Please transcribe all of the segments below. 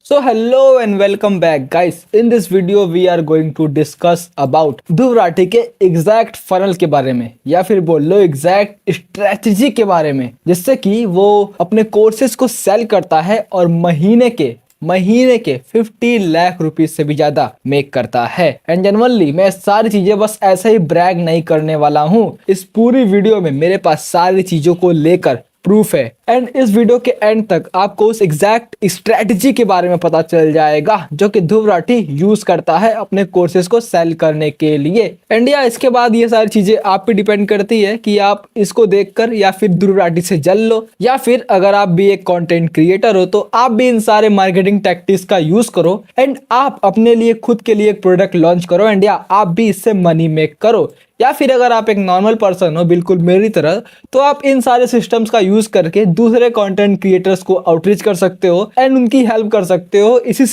So hello and welcome back guys. In this video we are going to discuss about Dhruv Rathee के exact funnel के बारे में या फिर बोल लो एग्जैक्ट स्ट्रेटजी के बारे में, जिससे कि वो अपने कोर्सेज को सेल करता है और महीने के 50 लाख रुपीज से भी ज्यादा मेक करता है। एंड जनरली मैं सारी चीजें बस ऐसे ही ब्रैग नहीं करने वाला हूँ। इस पूरी वीडियो में मेरे पास सारी चीजों को लेकर प्रूफ है एंड इस वीडियो के एंड तक आपको उस एग्जैक्ट स्ट्रेटजी के बारे में पता चल जाएगा जो कि ध्रुव राठी यूज करता है अपने कोर्सेज को सेल करने के लिए। एंड या इसके बाद ये सारी चीजें आप पे डिपेंड करती है कि आप इसको देखकर या फिर ध्रुव राठी से जल लो, या फिर अगर आप भी एक कंटेंट क्रिएटर हो तो आप भी इन सारे मार्केटिंग टैक्टिक्स का यूज करो एंड आप अपने लिए खुद के लिए एक प्रोडक्ट लॉन्च करो एंड या आप भी इससे मनी मेक करो। या फिर अगर आप एक नॉर्मल पर्सन हो बिल्कुल मेरी तरह, तो आप इन सारे सिस्टम्स का यूज करके दूसरे कंटेंट क्रिएटर्स को आउटरीच कर सकते हो एंड उनकी हेल्प कर सकते हो इसी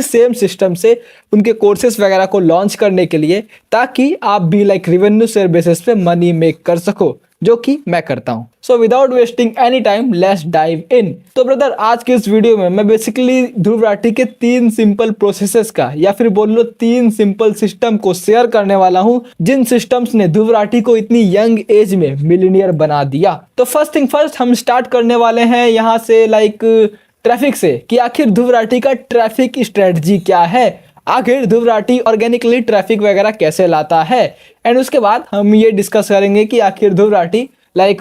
सेम सिस्टम से उनके कोर्सेज वगैरह को लॉन्च करने के लिए, ताकि आप भी लाइक रेवेन्यू शेयर बेसिस पे मनी मेक कर सको, जो कि मैं करता हूं। So without wasting any time let's dive in. तो ब्रदर आज के इस वीडियो में मैं बेसिकली ध्रुव राठी के 3 सिंपल प्रोसेसेस का या फिर बोल लो 3 सिंपल सिस्टम को शेयर करने वाला हूं, जिन सिस्टम्स ने ध्रुव राठी को इतनी यंग एज में मिलियनियर बना दिया। तो फर्स्ट थिंग फर्स्ट हम स्टार्ट करने वाले हैं यहाँ से लाइक ट्रैफिक से, कि आखिर ध्रुव राठी का ट्रैफिक स्ट्रेटजी क्या है, आखिर ध्रुव राठी ऑर्गेनिकली ट्रैफिक वगैरह कैसे लाता है। एंड उसके बाद हम ये डिस्कस करेंगे कि आखिर ध्रुव राठी लाइक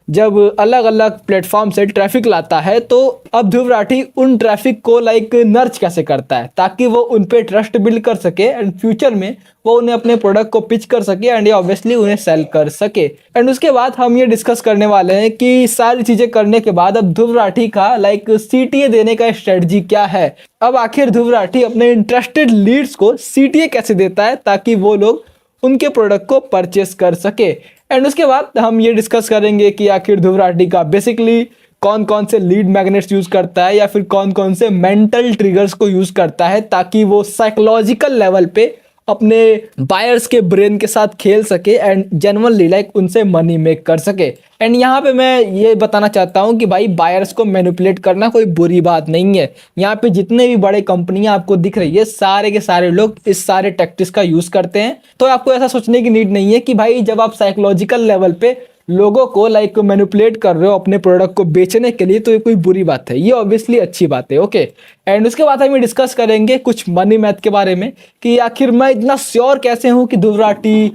जब अलग अलग प्लेटफॉर्म से ट्रैफिक लाता है तो अब ध्रुव राठी उन ट्रैफिक को लाइक नर्च कैसे करता है ताकि वो उन पे ट्रस्ट बिल्ड कर सके एंड फ्यूचर में वो उन्हें अपने प्रोडक्ट को पिच कर सके एंड ऑब्वियसली उन्हें सेल कर सके। एंड उसके बाद हम ये डिस्कस करने वाले हैं कि सारी चीजें करने के बाद अब ध्रुव राठी का लाइक सीटीए देने का स्ट्रेटजी क्या है। अब आखिर ध्रुव राठी अपने इंटरेस्टेड लीड्स को सीटीए कैसे देता है ताकि वो लोग उनके प्रोडक्ट को परचेस कर सके। एंड उसके बाद हम ये डिस्कस करेंगे कि आखिर ध्रुव राठी का बेसिकली कौन कौन से लीड मैग्नेट्स यूज करता है या फिर कौन कौन से मेंटल ट्रिगर्स को यूज करता है ताकि वो साइकोलॉजिकल लेवल पे अपने बायर्स के ब्रेन के साथ खेल सके एंड जेन्युइनली लाइक उनसे मनी मेक कर सके। एंड यहाँ पे मैं ये बताना चाहता हूँ कि भाई बायर्स को मैनिपुलेट करना कोई बुरी बात नहीं है। यहाँ पे जितने भी बड़े कंपनियां आपको दिख रही है सारे के सारे लोग इस सारे टैक्टिक्स का यूज करते हैं। तो आपको ऐसा सोचने की नीड नहीं है कि भाई जब आप साइकोलॉजिकल लेवल पे लोगों को लाइक मैनिपुलेट कर रहे हो अपने प्रोडक्ट को बेचने के लिए तो ये कोई बुरी बात है, ये ऑब्वियसली अच्छी बात है। ओके एंड उसके बाद हम डिस्कस करेंगे कुछ मनी मैथ के बारे में कि आखिर मैं इतना श्योर कैसे हूँ कि ध्रुव राठी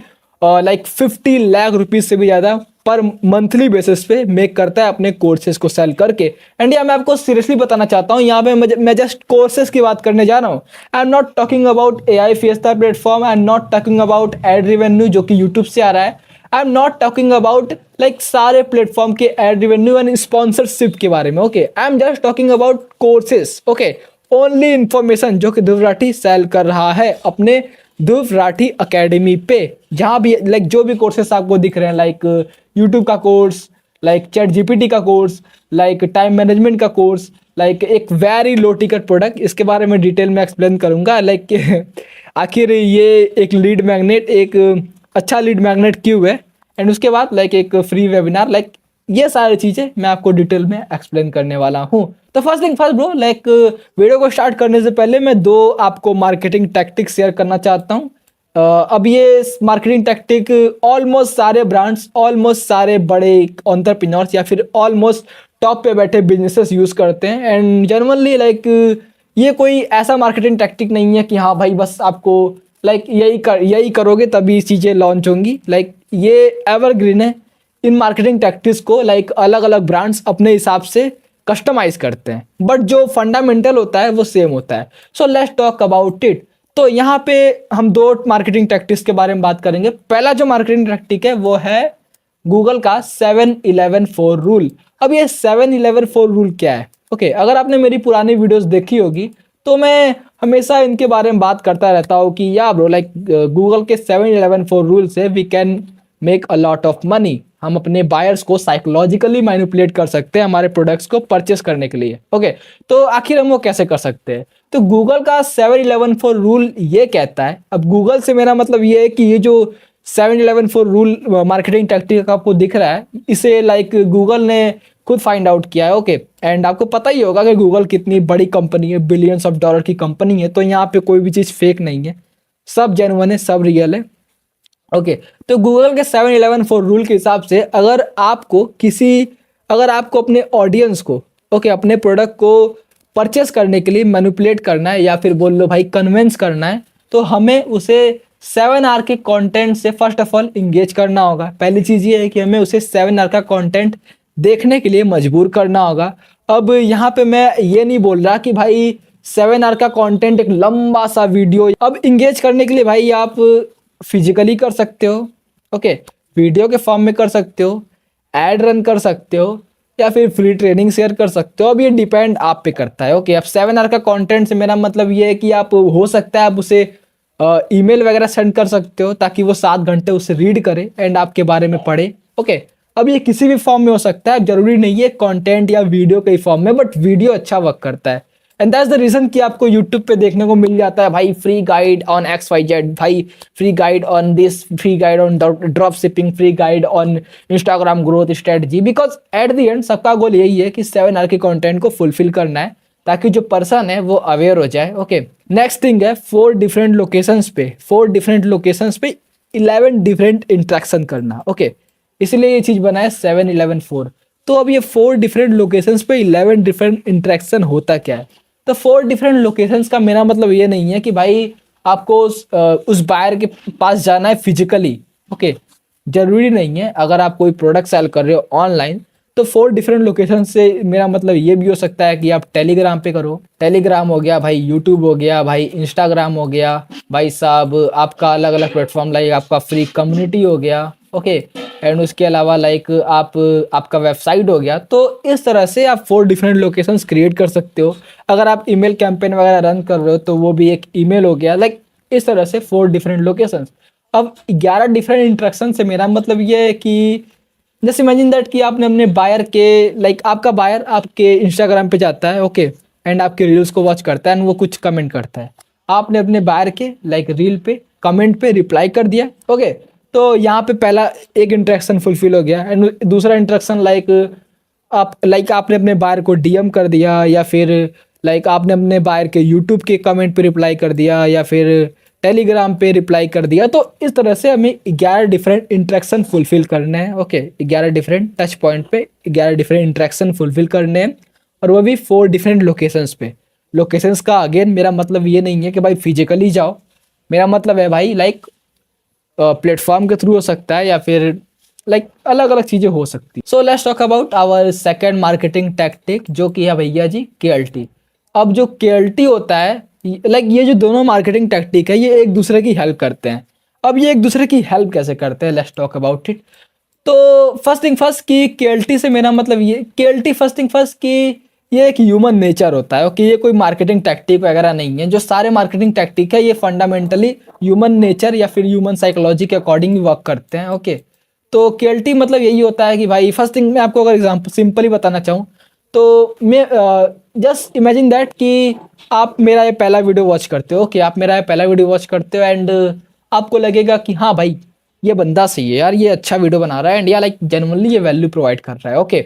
लाइक 50 लाख रुपीज से भी ज्यादा पर मंथली बेसिस पे मेक करता है अपने कोर्सेज को सेल करके। एंड या मैं आपको सीरियसली बताना चाहता हूँ यहाँ पे मैं जस्ट कोर्सेज की बात करने जा रहा हूँ। I am not talking about AI fiesta platform, I am not talking about ad revenue जो कि यूट्यूब से आ रहा है, I am not talking about like सारे प्लेटफॉर्म के एड रेवेन्यू एंड स्पॉन्सरशिप के बारे में। Okay I am just talking about courses. Okay only information जो कि ध्रुव राठी सेल कर रहा है अपने ध्रुव राठी अकेडमी पे, जहां भी लाइक जो भी कोर्सेस आपको दिख रहे हैं लाइक यूट्यूब का कोर्स, लाइक चैट जीपीटी का कोर्स, लाइक टाइम मैनेजमेंट का कोर्स, लाइक एक वेरी लो टिकट प्रोडक्ट, इसके बारे में डिटेल में एक्सप्लेन करूंगा लाइक आखिर ये एक लीड मैग्नेट एक अच्छा लीड मैग्नेट क्यों है, एंड उसके बाद लाइक एक फ्री वेबिनार, लाइक ये सारी चीजें मैं आपको डिटेल में एक्सप्लेन करने वाला हूँ। तो first thing first bro, like video को स्टार्ट करने से पहले मैं 2 आपको मार्केटिंग टैक्टिक्स शेयर करना चाहता हूँ। अब ये मार्केटिंग टैक्टिक ऑलमोस्ट सारे ब्रांड्स, ऑलमोस्ट सारे बड़े एंटरप्रेन्योर्स या फिर ऑलमोस्ट टॉप पे बैठे बिजनेसेस यूज करते हैं एंड जनरली लाइक ये कोई ऐसा मार्केटिंग टैक्टिक नहीं है कि हाँ भाई बस आपको लाइक यही करोगे तभी चीज़ें लॉन्च होंगी। लाइक ये एवरग्रीन है। इन मार्केटिंग टैक्टिक्स को लाइक अलग अलग ब्रांड्स अपने हिसाब से कस्टमाइज करते हैं, बट जो फंडामेंटल होता है वो सेम होता है। सो लेट्स टॉक अबाउट इट। तो यहाँ पे हम 2 मार्केटिंग टैक्टिक्स के बारे में बात करेंगे। पहला जो मार्केटिंग टैक्टिक है वो है गूगल का 7-11-4 रूल। अब ये 7-11-4 रूल क्या है? ओके अगर आपने मेरी पुरानी वीडियोस देखी होगी तो मैं हमेशा इनके बारे में बात करता रहता हूँ कि या ब्रो लाइक गूगल के 7-11-4 रूल से we can make a lot of money. हम अपने बायर्स को साइकोलॉजिकली मैनिपुलेट कर सकते हैं हमारे प्रोडक्ट्स को परचेस करने के लिए। ओके तो आखिर हम वो कैसे कर सकते हैं? तो गूगल का 7-11-4 रूल ये कहता है, अब गूगल से मेरा मतलब ये है कि ये जो 7-11-4 रूल मार्केटिंग टैक्टिक आपको दिख रहा है इसे लाइक गूगल ने खुद फाइंड आउट किया है। ओके, एंड आपको पता ही होगा कि गूगल कितनी बड़ी कंपनी है, बिलियंस ऑफ डॉलर की कंपनी है, तो यहाँ पे कोई भी चीज़ फेक नहीं है, सब जेन्युइन है, सब रियल है। ओके, तो गूगल के 7-11-4 रूल के हिसाब से अगर आपको अपने ऑडियंस को अपने प्रोडक्ट को परचेस करने के लिए मैनिपुलेट करना है या फिर बोल लो भाई कन्विंस करना है, तो हमें उसे 7 आवर के कंटेंट से फर्स्ट ऑफ ऑल इंगेज करना होगा। पहली चीज़ ये है कि हमें उसे 7 आवर का कंटेंट देखने के लिए मजबूर करना होगा। अब यहाँ पे मैं ये नहीं बोल रहा कि भाई 7 आवर का कंटेंट एक लंबा सा वीडियो, अब इंगेज करने के लिए भाई आप फिजिकली कर सकते हो, ओके, वीडियो के फॉर्म में कर सकते हो, एड रन कर सकते हो, या फिर फ्री ट्रेनिंग शेयर कर सकते हो। अब ये डिपेंड आप पे करता है। ओके, अब 7 आवर का कंटेंट से मेरा मतलब ये है कि आप हो सकता है आप उसे ईमेल वगैरह सेंड कर सकते हो ताकि वो 7 घंटे उसे रीड करे एंड आपके बारे में पढ़े। ओके, अब ये किसी भी फॉर्म में हो सकता है, जरूरी नहीं है कंटेंट या वीडियो के फॉर्म में, बट वीडियो अच्छा वर्क करता है। एंड दैट्स द रीजन कि आपको यूट्यूब पे देखने को मिल जाता है भाई फ्री गाइड ऑन XYZ, भाई free guide on this, free guide on drop shipping, free guide on Instagram growth strategy, because at the end सबका गोल यही है कि 7 आवर के कंटेंट को फुलफिल करना है ताकि जो पर्सन है वो अवेयर हो जाए। ओके, नेक्स्ट थिंग है 4 डिफरेंट लोकेशंस पे 11 डिफरेंट इंट्रैक्शन करना। ओके, इसलिए ये चीज़ बना है 7-11-4। तो अब ये 4 डिफरेंट लोकेशंस पे 11 डिफरेंट इंट्रैक्शन होता क्या है? तो 4 डिफरेंट लोकेशंस का मेरा मतलब ये नहीं है कि भाई आपको उस बायर के पास जाना है फिजिकली। ओके, जरूरी नहीं है। अगर आप कोई प्रोडक्ट सेल कर रहे हो ऑनलाइन तो 4 डिफरेंट लोकेशन से मेरा मतलब ये भी हो सकता है कि आप टेलीग्राम पे करो, टेलीग्राम हो गया भाई, यूट्यूब हो गया भाई, इंस्टाग्राम हो गया भाई साहब, आपका अलग अलग प्लेटफॉर्म लाइक आपका फ्री कम्युनिटी हो गया। ओके, एंड उसके अलावा लाइक आपका वेबसाइट हो गया। तो इस तरह से आप 4 डिफरेंट लोकेशंस क्रिएट कर सकते हो। अगर आप ईमेल कैंपेन वगैरह रन कर रहे हो तो वो भी एक ईमेल हो गया। लाइक इस तरह से 4 डिफरेंट लोकेशंस। अब 11 डिफरेंट इंट्रैक्शन से मेरा मतलब ये है कि जस्ट इमेजिन दैट कि आपने अपने बायर के लाइक आपका बायर आपके इंस्टाग्राम पे जाता है, ओके, एंड आपके रील्स को वॉच करता है एंड वो कुछ कमेंट करता है। आपने अपने बायर के लाइक रील पे कमेंट पे रिप्लाई कर दिया। ओके, तो यहाँ पे पहला एक इंट्रैक्शन फुलफिल हो गया। एंड दूसरा इंट्रैक्शन लाइक आपने अपने बायर को डीएम कर दिया, या फिर लाइक आपने अपने बायर के यूट्यूब के कमेंट पे रिप्लाई कर दिया, या फिर टेलीग्राम पे रिप्लाई कर दिया। तो इस तरह से हमें 11 डिफरेंट इंट्रैक्शन फुलफिल करने हैं। ओके, 11 डिफरेंट टच पॉइंट पे 11 डिफरेंट इंट्रैक्शन फुलफिल करने हैं, और वो भी 4 डिफरेंट लोकेशंस पे। लोकेशंस का अगेन मेरा मतलब ये नहीं है कि भाई फिजिकली जाओ, मेरा मतलब है भाई लाइक प्लेटफॉर्म के थ्रू हो सकता है, या फिर लाइक अलग अलग चीज़ें हो सकती। So let's talk about our second marketing tactic, जो कि है भैया जी KLT। अब जो KLT होता है लाइक ये जो दोनों मार्केटिंग टैक्टिक है ये एक दूसरे की हेल्प करते हैं। अब ये एक दूसरे की हेल्प कैसे करते हैं, लेट्स टॉक अबाउट इट। तो फर्स्ट थिंग फर्स्ट की KLT से मेरा मतलब ये KLT फर्स्ट थिंग फर्स्ट की ये एक ह्यूमन नेचर होता है। ओके, ये कोई मार्केटिंग टैक्टिक वगैरह नहीं है। जो सारे मार्केटिंग टैक्टिक है ये फंडामेंटली ह्यूमन नेचर या फिर ह्यूमन साइकोलॉजी के अकॉर्डिंग वर्क करते हैं। ओके, तो KLT मतलब यही होता है कि भाई फर्स्ट थिंग मैं आपको अगर एग्जाम्पल सिंपली बताना चाहूँ तो मैं जस्ट इमेजिन दैट कि आप मेरा ये पहला वीडियो वॉच करते हो। ओके, आप मेरा ये पहला वीडियो वॉच करते हो एंड आपको लगेगा कि हाँ भाई ये बंदा सही है यार, ये अच्छा वीडियो बना रहा है एंड या लाइक जेन्युइनली ये वैल्यू प्रोवाइड कर रहा है। ओके,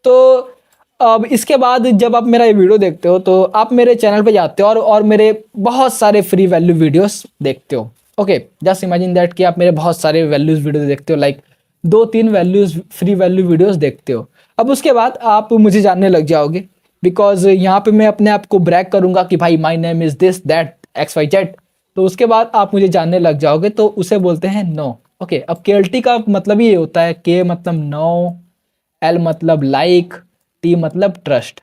तो अब इसके बाद जब आप मेरा ये वीडियो देखते हो तो आप मेरे चैनल पे जाते हो और मेरे बहुत सारे फ्री वैल्यू वीडियोस देखते हो। ओके, जस्ट इमेजिन दैट कि आप मेरे बहुत सारे वैल्यूज वीडियो देखते हो, like 2-3 values free value videos देखते हो। अब उसके बाद आप मुझे जानने लग जाओगे, बिकॉज यहाँ पे मैं अपने आप को ब्रैग करूंगा कि भाई my name is this that XYZ। तो उसके बाद आप मुझे जानने लग जाओगे, तो उसे बोलते हैं नो। ओके, अब KLT का मतलब ये होता है, K मतलब नो, L मतलब लाइक, T मतलब ट्रस्ट।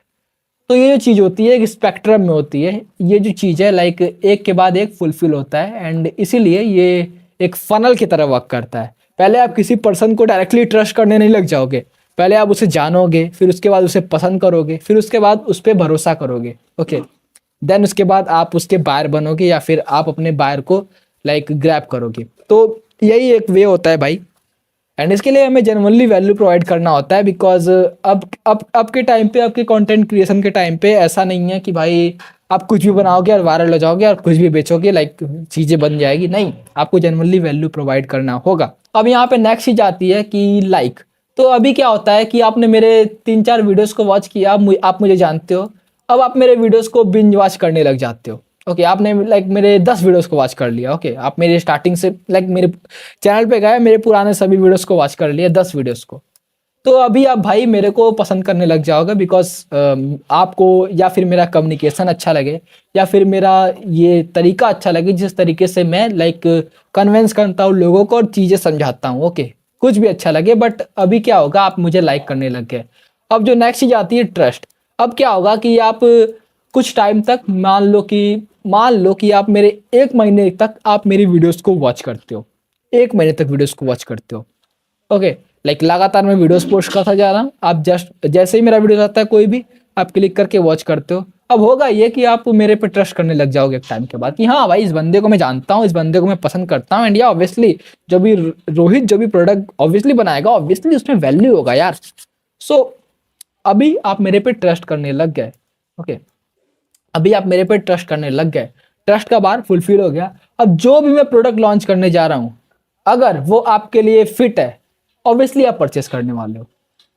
तो ये जो चीज़ होती है एक स्पेक्ट्रम में होती है। ये जो चीज़ है लाइक एक के बाद एक फुलफिल होता है, एंड इसीलिए ये एक फनल की तरह वर्क करता है। पहले आप किसी पर्सन को डायरेक्टली ट्रस्ट करने नहीं लग जाओगे, पहले आप उसे जानोगे, फिर उसके बाद उसे पसंद करोगे, फिर उसके बाद उस पर भरोसा करोगे। ओके, देन उसके बाद आप उसके बायर बनोगे, या फिर आप अपने बायर को लाइक ग्रैब करोगे। तो यही एक वे होता है भाई, एंड इसके लिए हमें जेन्युइनली वैल्यू प्रोवाइड करना होता है। बिकॉज अब के टाइम पे, आपके कंटेंट क्रिएशन के टाइम पे ऐसा नहीं है कि भाई आप कुछ भी बनाओगे और वायरल हो जाओगे और कुछ भी बेचोगे, लाइक चीज़ें बन जाएगी। नहीं, आपको जेन्युइनली वैल्यू प्रोवाइड करना होगा। अब यहाँ पे नेक्स्ट चीज आती है कि लाइक तो अभी क्या होता है कि आपने मेरे 3-4 वीडियोस को वॉच किया, आप मुझे जानते हो, अब आप मेरे वीडियोस को बिंज वॉच करने लग जाते हो। ओके, आपने लाइक मेरे 10 वीडियोस को वॉच कर लिया। ओके, आप मेरे स्टार्टिंग से लाइक मेरे चैनल पे गए, मेरे पुराने सभी वीडियोस को वॉच कर लिया, 10 वीडियोस को। तो अभी आप भाई मेरे को पसंद करने लग जाओगे, बिकॉज आपको या फिर मेरा कम्युनिकेशन अच्छा लगे, या फिर मेरा ये तरीका अच्छा लगे जिस तरीके से मैं लाइक कन्विंस करता हूँ लोगों को और चीज़ें समझाता हूँ। ओके, कुछ भी अच्छा लगे, बट अभी क्या होगा, आप मुझे लाइक करने लग गए। अब जो नेक्स्ट चीज़ आती है ट्रस्ट। अब क्या होगा कि आप कुछ टाइम तक मान लो कि आप मेरे 1 महीने तक आप मेरी वीडियोस को वॉच करते हो, 1 महीने तक वीडियोस को वॉच करते हो। ओके, लाइक लगातार मैं वीडियोस पोस्ट करता जा रहा हूँ, आप जस्ट जैसे ही मेरा वीडियो आता है कोई भी, आप क्लिक करके वॉच करते हो। अब होगा ये कि आप मेरे पे ट्रस्ट करने लग जाओगे एक टाइम के बाद, कि हाँ भाई, इस बंदे को मैं जानता हूँ, इस बंदे को मैं पसंद करता हूँ, एंड या ऑब्वियसली जो भी रोहित जो भी प्रोडक्ट ऑब्वियसली बनाएगा, ऑब्वियसली उसमें वैल्यू होगा यार। सो अभी आप मेरे पे ट्रस्ट करने लग गए। ओके, अभी आप मेरे पे ट्रस्ट करने लग गए, ट्रस्ट का बार फुलफिल हो गया। अब जो भी मैं प्रोडक्ट लॉन्च करने जा रहा हूँ, अगर वो आपके लिए फिट है, ऑब्वियसली आप परचेस करने वाले हो।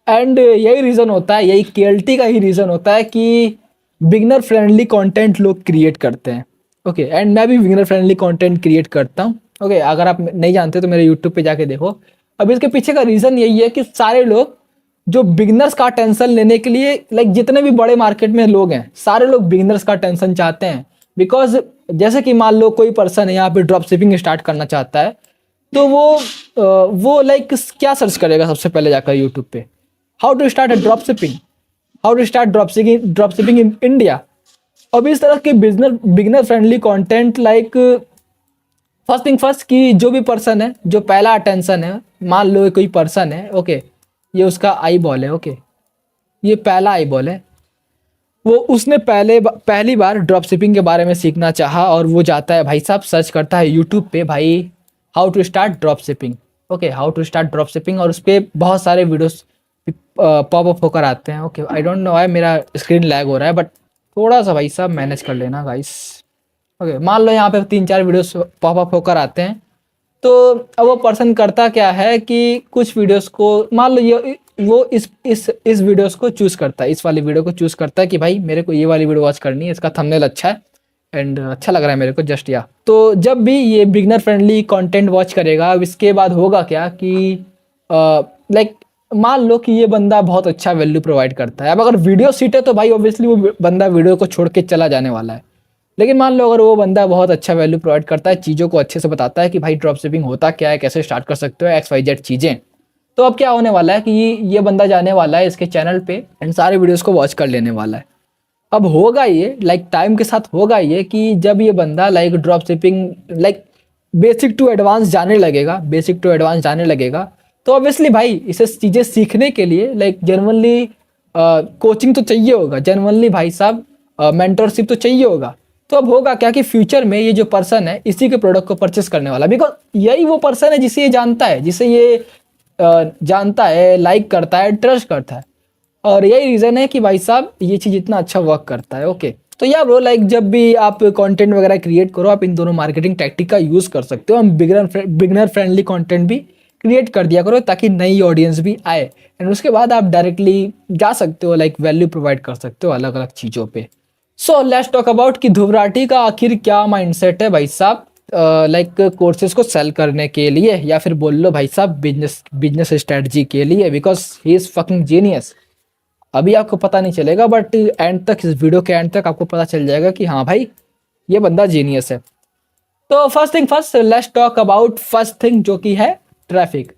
एंड यही रीज़न होता है, यही केएलटी का ही रीज़न होता है कि बिगनर फ्रेंडली कंटेंट लोग क्रिएट करते हैं। ओके, एंड मैं भी बिगनर फ्रेंडली कंटेंट क्रिएट करता हूँ। ओके, अगर आप नहीं जानते तो मेरे यूट्यूब पे जाके देखो। अब इसके पीछे का रीज़न यही है कि सारे लोग जो बिगनर्स का टेंशन लेने के लिए, लाइक जितने भी बड़े मार्केट में लोग हैं, सारे लोग बिगनर्स का टेंशन चाहते हैं। बिकॉज जैसे कि मान लो कोई पर्सन है यहाँ पे ड्रॉप शिपिंग स्टार्ट करना चाहता है, तो वो लाइक क्या सर्च करेगा सबसे पहले जाकर यूट्यूब पे, how to start a drop shipping, how to start drop shipping in India. अब इस तरह के beginner friendly content, like first thing first, कि जो भी पर्सन है, जो पहला अटेंशन है, मान लो कोई पर्सन है, ओके, ये उसका आई बॉल है। ओके, ये पहला आई बॉल है, वो उसने पहली बार ड्रॉप शिपिंग के बारे में सीखना चाहा, और वो जाता है भाई साहब, सर्च करता है यूट्यूब पे, भाई how to start drop shipping. Okay, how to start drop shipping, और उस पर बहुत सारे वीडियोस पॉप अप होकर आते हैं। Okay, I don't know why मेरा स्क्रीन लैग हो रहा है, बट थोड़ा सा भाई साहब मैनेज कर लेना गाइस। ओके, मान लो यहाँ पे 3-4 वीडियोस पॉप अप होकर आते हैं। तो अब वो पर्सन करता क्या है कि कुछ वीडियोस को, मान लो ये वो इस वीडियोस को चूज करता है, इस वाली वीडियो को चूज करता है कि भाई मेरे को ये वाली वीडियो वॉच करनी है, इसका थंबनेल अच्छा है एंड अच्छा लग रहा है मेरे को, जस्ट या। तो जब भी ये बिगनर फ्रेंडली कंटेंट वॉच करेगा, अब इसके बाद होगा क्या कि लाइक मान लो कि ये बंदा बहुत अच्छा वैल्यू प्रोवाइड करता है। अब अगर वीडियो सीट है तो भाई ऑब्वियसली वो बंदा वीडियो को छोड़ के चला जाने वाला है। लेकिन मान लो अगर वो बंदा बहुत अच्छा वैल्यू प्रोवाइड करता है, चीज़ों को अच्छे से बताता है कि भाई ड्रॉप शिपिंग होता क्या है, कैसे स्टार्ट कर सकते हो, XYZ चीज़ें, तो अब क्या होने वाला है कि ये बंदा जाने वाला है इसके चैनल पे एंड सारे वीडियोस को वॉच कर लेने वाला है। अब होगा ये, लाइक टाइम के साथ होगा ये कि जब ये बंदा like drop shipping like basic to advance जाने लगेगा, तो ऑब्वियसली भाई इसे चीज़ें सीखने के लिए लाइक जनरली कोचिंग तो चाहिए होगा, जनरली भाई साहब मेंटरशिप तो चाहिए होगा। तो अब होगा क्या कि फ्यूचर में ये जो पर्सन है इसी के प्रोडक्ट को परचेस करने वाला, बिकॉज यही वो पर्सन है जिसे ये जानता है, जिसे ये जानता है, लाइक करता है, ट्रस्ट करता है, और यही रीज़न है कि भाई साहब ये चीज़ इतना अच्छा वर्क करता है। ओके, तो यार ब्रो, लाइक जब भी आप कंटेंट वगैरह क्रिएट करो, आप इन दोनों मार्केटिंग टैक्टिक का यूज़ कर सकते हो। हम बिगनर फ्रेंडली कंटेंट भी क्रिएट कर दिया करो ताकि नई ऑडियंस भी आए, एंड उसके बाद आप डायरेक्टली जा सकते हो, लाइक वैल्यू प्रोवाइड कर सकते हो अलग अलग चीज़ों पे। सो लेट्स टॉक अबाउट कि ध्रुव राठी का आखिर क्या माइंडसेट है भाई साहब, लाइक कोर्सेज को सेल करने के लिए, या फिर बोल लो भाई साहब बिजनेस स्ट्रेटजी के लिए, because he is fucking genius. अभी आपको पता नहीं चलेगा, बट एंड तक, इस वीडियो के एंड तक आपको पता चल जाएगा कि हाँ भाई ये बंदा जीनियस है। तो first thing first, let's talk about first thing, जो कि है ट्रैफिक।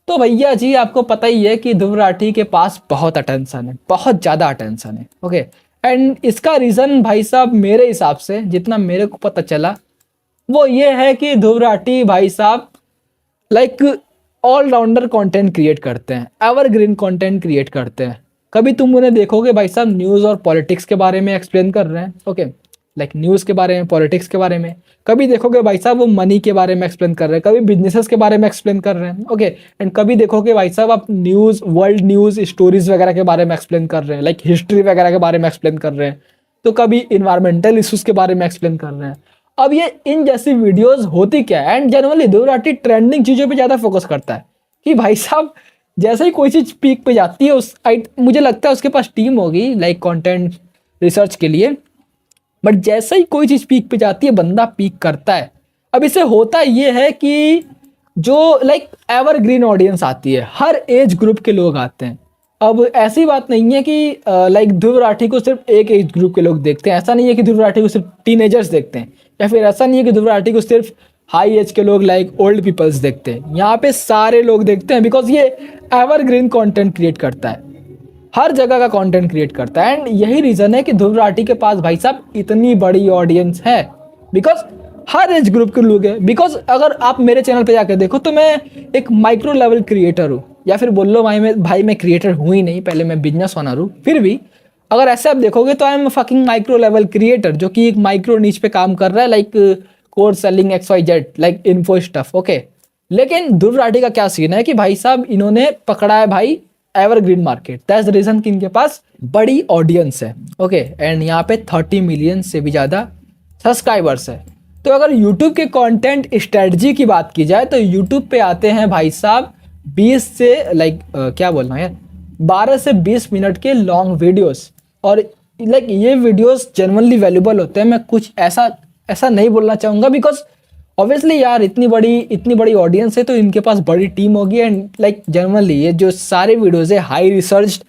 तो भैया जी आपको पता ही है कि ध्रुव राठी के पास बहुत अटेंशन है, बहुत ज़्यादा अटेंशन है। ओके, एंड इसका रीज़न भाई साहब मेरे हिसाब से जितना मेरे को पता चला वो ये है कि ध्रुव राठी भाई साहब लाइक ऑलराउंडर कंटेंट क्रिएट करते हैं, एवरग्रीन कंटेंट क्रिएट करते हैं। कभी तुम उन्हें देखोगे भाई साहब न्यूज़ और पॉलिटिक्स के बारे में एक्सप्लेन कर रहे हैं, ओके, लाइक न्यूज़ के बारे में, पॉलिटिक्स के बारे में। कभी देखोगे भाई साहब वो मनी के बारे में एक्सप्लेन कर रहे हैं, कभी बिजनेसेस के बारे में एक्सप्लेन कर रहे हैं, ओके, एंड कभी देखोगे भाई साहब आप न्यूज़, वर्ल्ड न्यूज़ स्टोरीज वगैरह के बारे में एक्सप्लेन कर रहे हैं, लाइक हिस्ट्री वगैरह के बारे में एक्सप्लेन कर रहे हैं, तो कभी इन्वायरमेंटल इशूज़ के बारे में एक्सप्लेन कर रहे हैं। अब ये इन जैसी वीडियोज़ होती क्या है, and generally Dhruv Rathee trending चीज़ों पर ज़्यादा फोकस करता है कि भाई साहब जैसे ही कोई चीज़ पीक पे जाती है मुझे लगता है उसके पास टीम होगी लाइक कंटेंट रिसर्च के लिए, बट जैसे ही कोई चीज़ पीक पे जाती है बंदा पीक करता है। अब इसे होता ये है कि जो लाइक एवरग्रीन ऑडियंस आती है, हर एज ग्रुप के लोग आते हैं। अब ऐसी बात नहीं है कि लाइक ध्रुव राठी को सिर्फ एक एज ग्रुप के लोग देखते हैं, ऐसा नहीं है कि ध्रुव राठी को सिर्फ टीनेजर्स देखते हैं, या फिर ऐसा नहीं है कि ध्रुव राठी को सिर्फ हाई एज के लोग लाइक ओल्ड पीपल्स देखते हैं। यहाँ पे सारे लोग देखते हैं बिकॉज ये एवरग्रीन कंटेंट क्रिएट करता है, हर जगह का कंटेंट क्रिएट करता है। एंड यही रीज़न है कि ध्रुव राठी के पास भाई साहब इतनी बड़ी ऑडियंस है, बिकॉज हर एज ग्रुप के लोग हैं। बिकॉज अगर आप मेरे चैनल पे जाकर देखो तो मैं एक माइक्रो लेवल क्रिएटर हूँ, या फिर बोल लो भाई मैं क्रिएटर हूँ ही नहीं, पहले मैं बिजनेस ओनर हूँ। फिर भी अगर ऐसे आप देखोगे तो I am fucking micro level creator, जो कि एक माइक्रो नीच पे काम कर रहा है, like course selling XYZ, like info stuff, okay. लेकिन ध्रुव राठी का क्या सीन है कि भाई साहब इन्होंने पकड़ा है भाई evergreen market, that's the reason कि इनके पास बड़ी ऑडियंस है, ओके। एंड यहाँ पे 30 मिलियन से भी ज़्यादा सब्सक्राइबर्स है। तो अगर YouTube के कंटेंट स्ट्रेटजी की बात की जाए तो YouTube पे आते हैं भाई साहब 20 से लाइक क्या बोलना है यार, 12 से 20 मिनट के लॉन्ग वीडियोस, और लाइक ये वीडियोस जेन्युइनली वैल्यूबल होते हैं। मैं कुछ ऐसा नहीं बोलना चाहूँगा बिकॉज ऑब्वियसली यार इतनी बड़ी ऑडियंस है तो इनके पास बड़ी टीम होगी। एंड लाइक जेन्युइनली ये जो सारे वीडियोस है हाई रिसर्च्ड,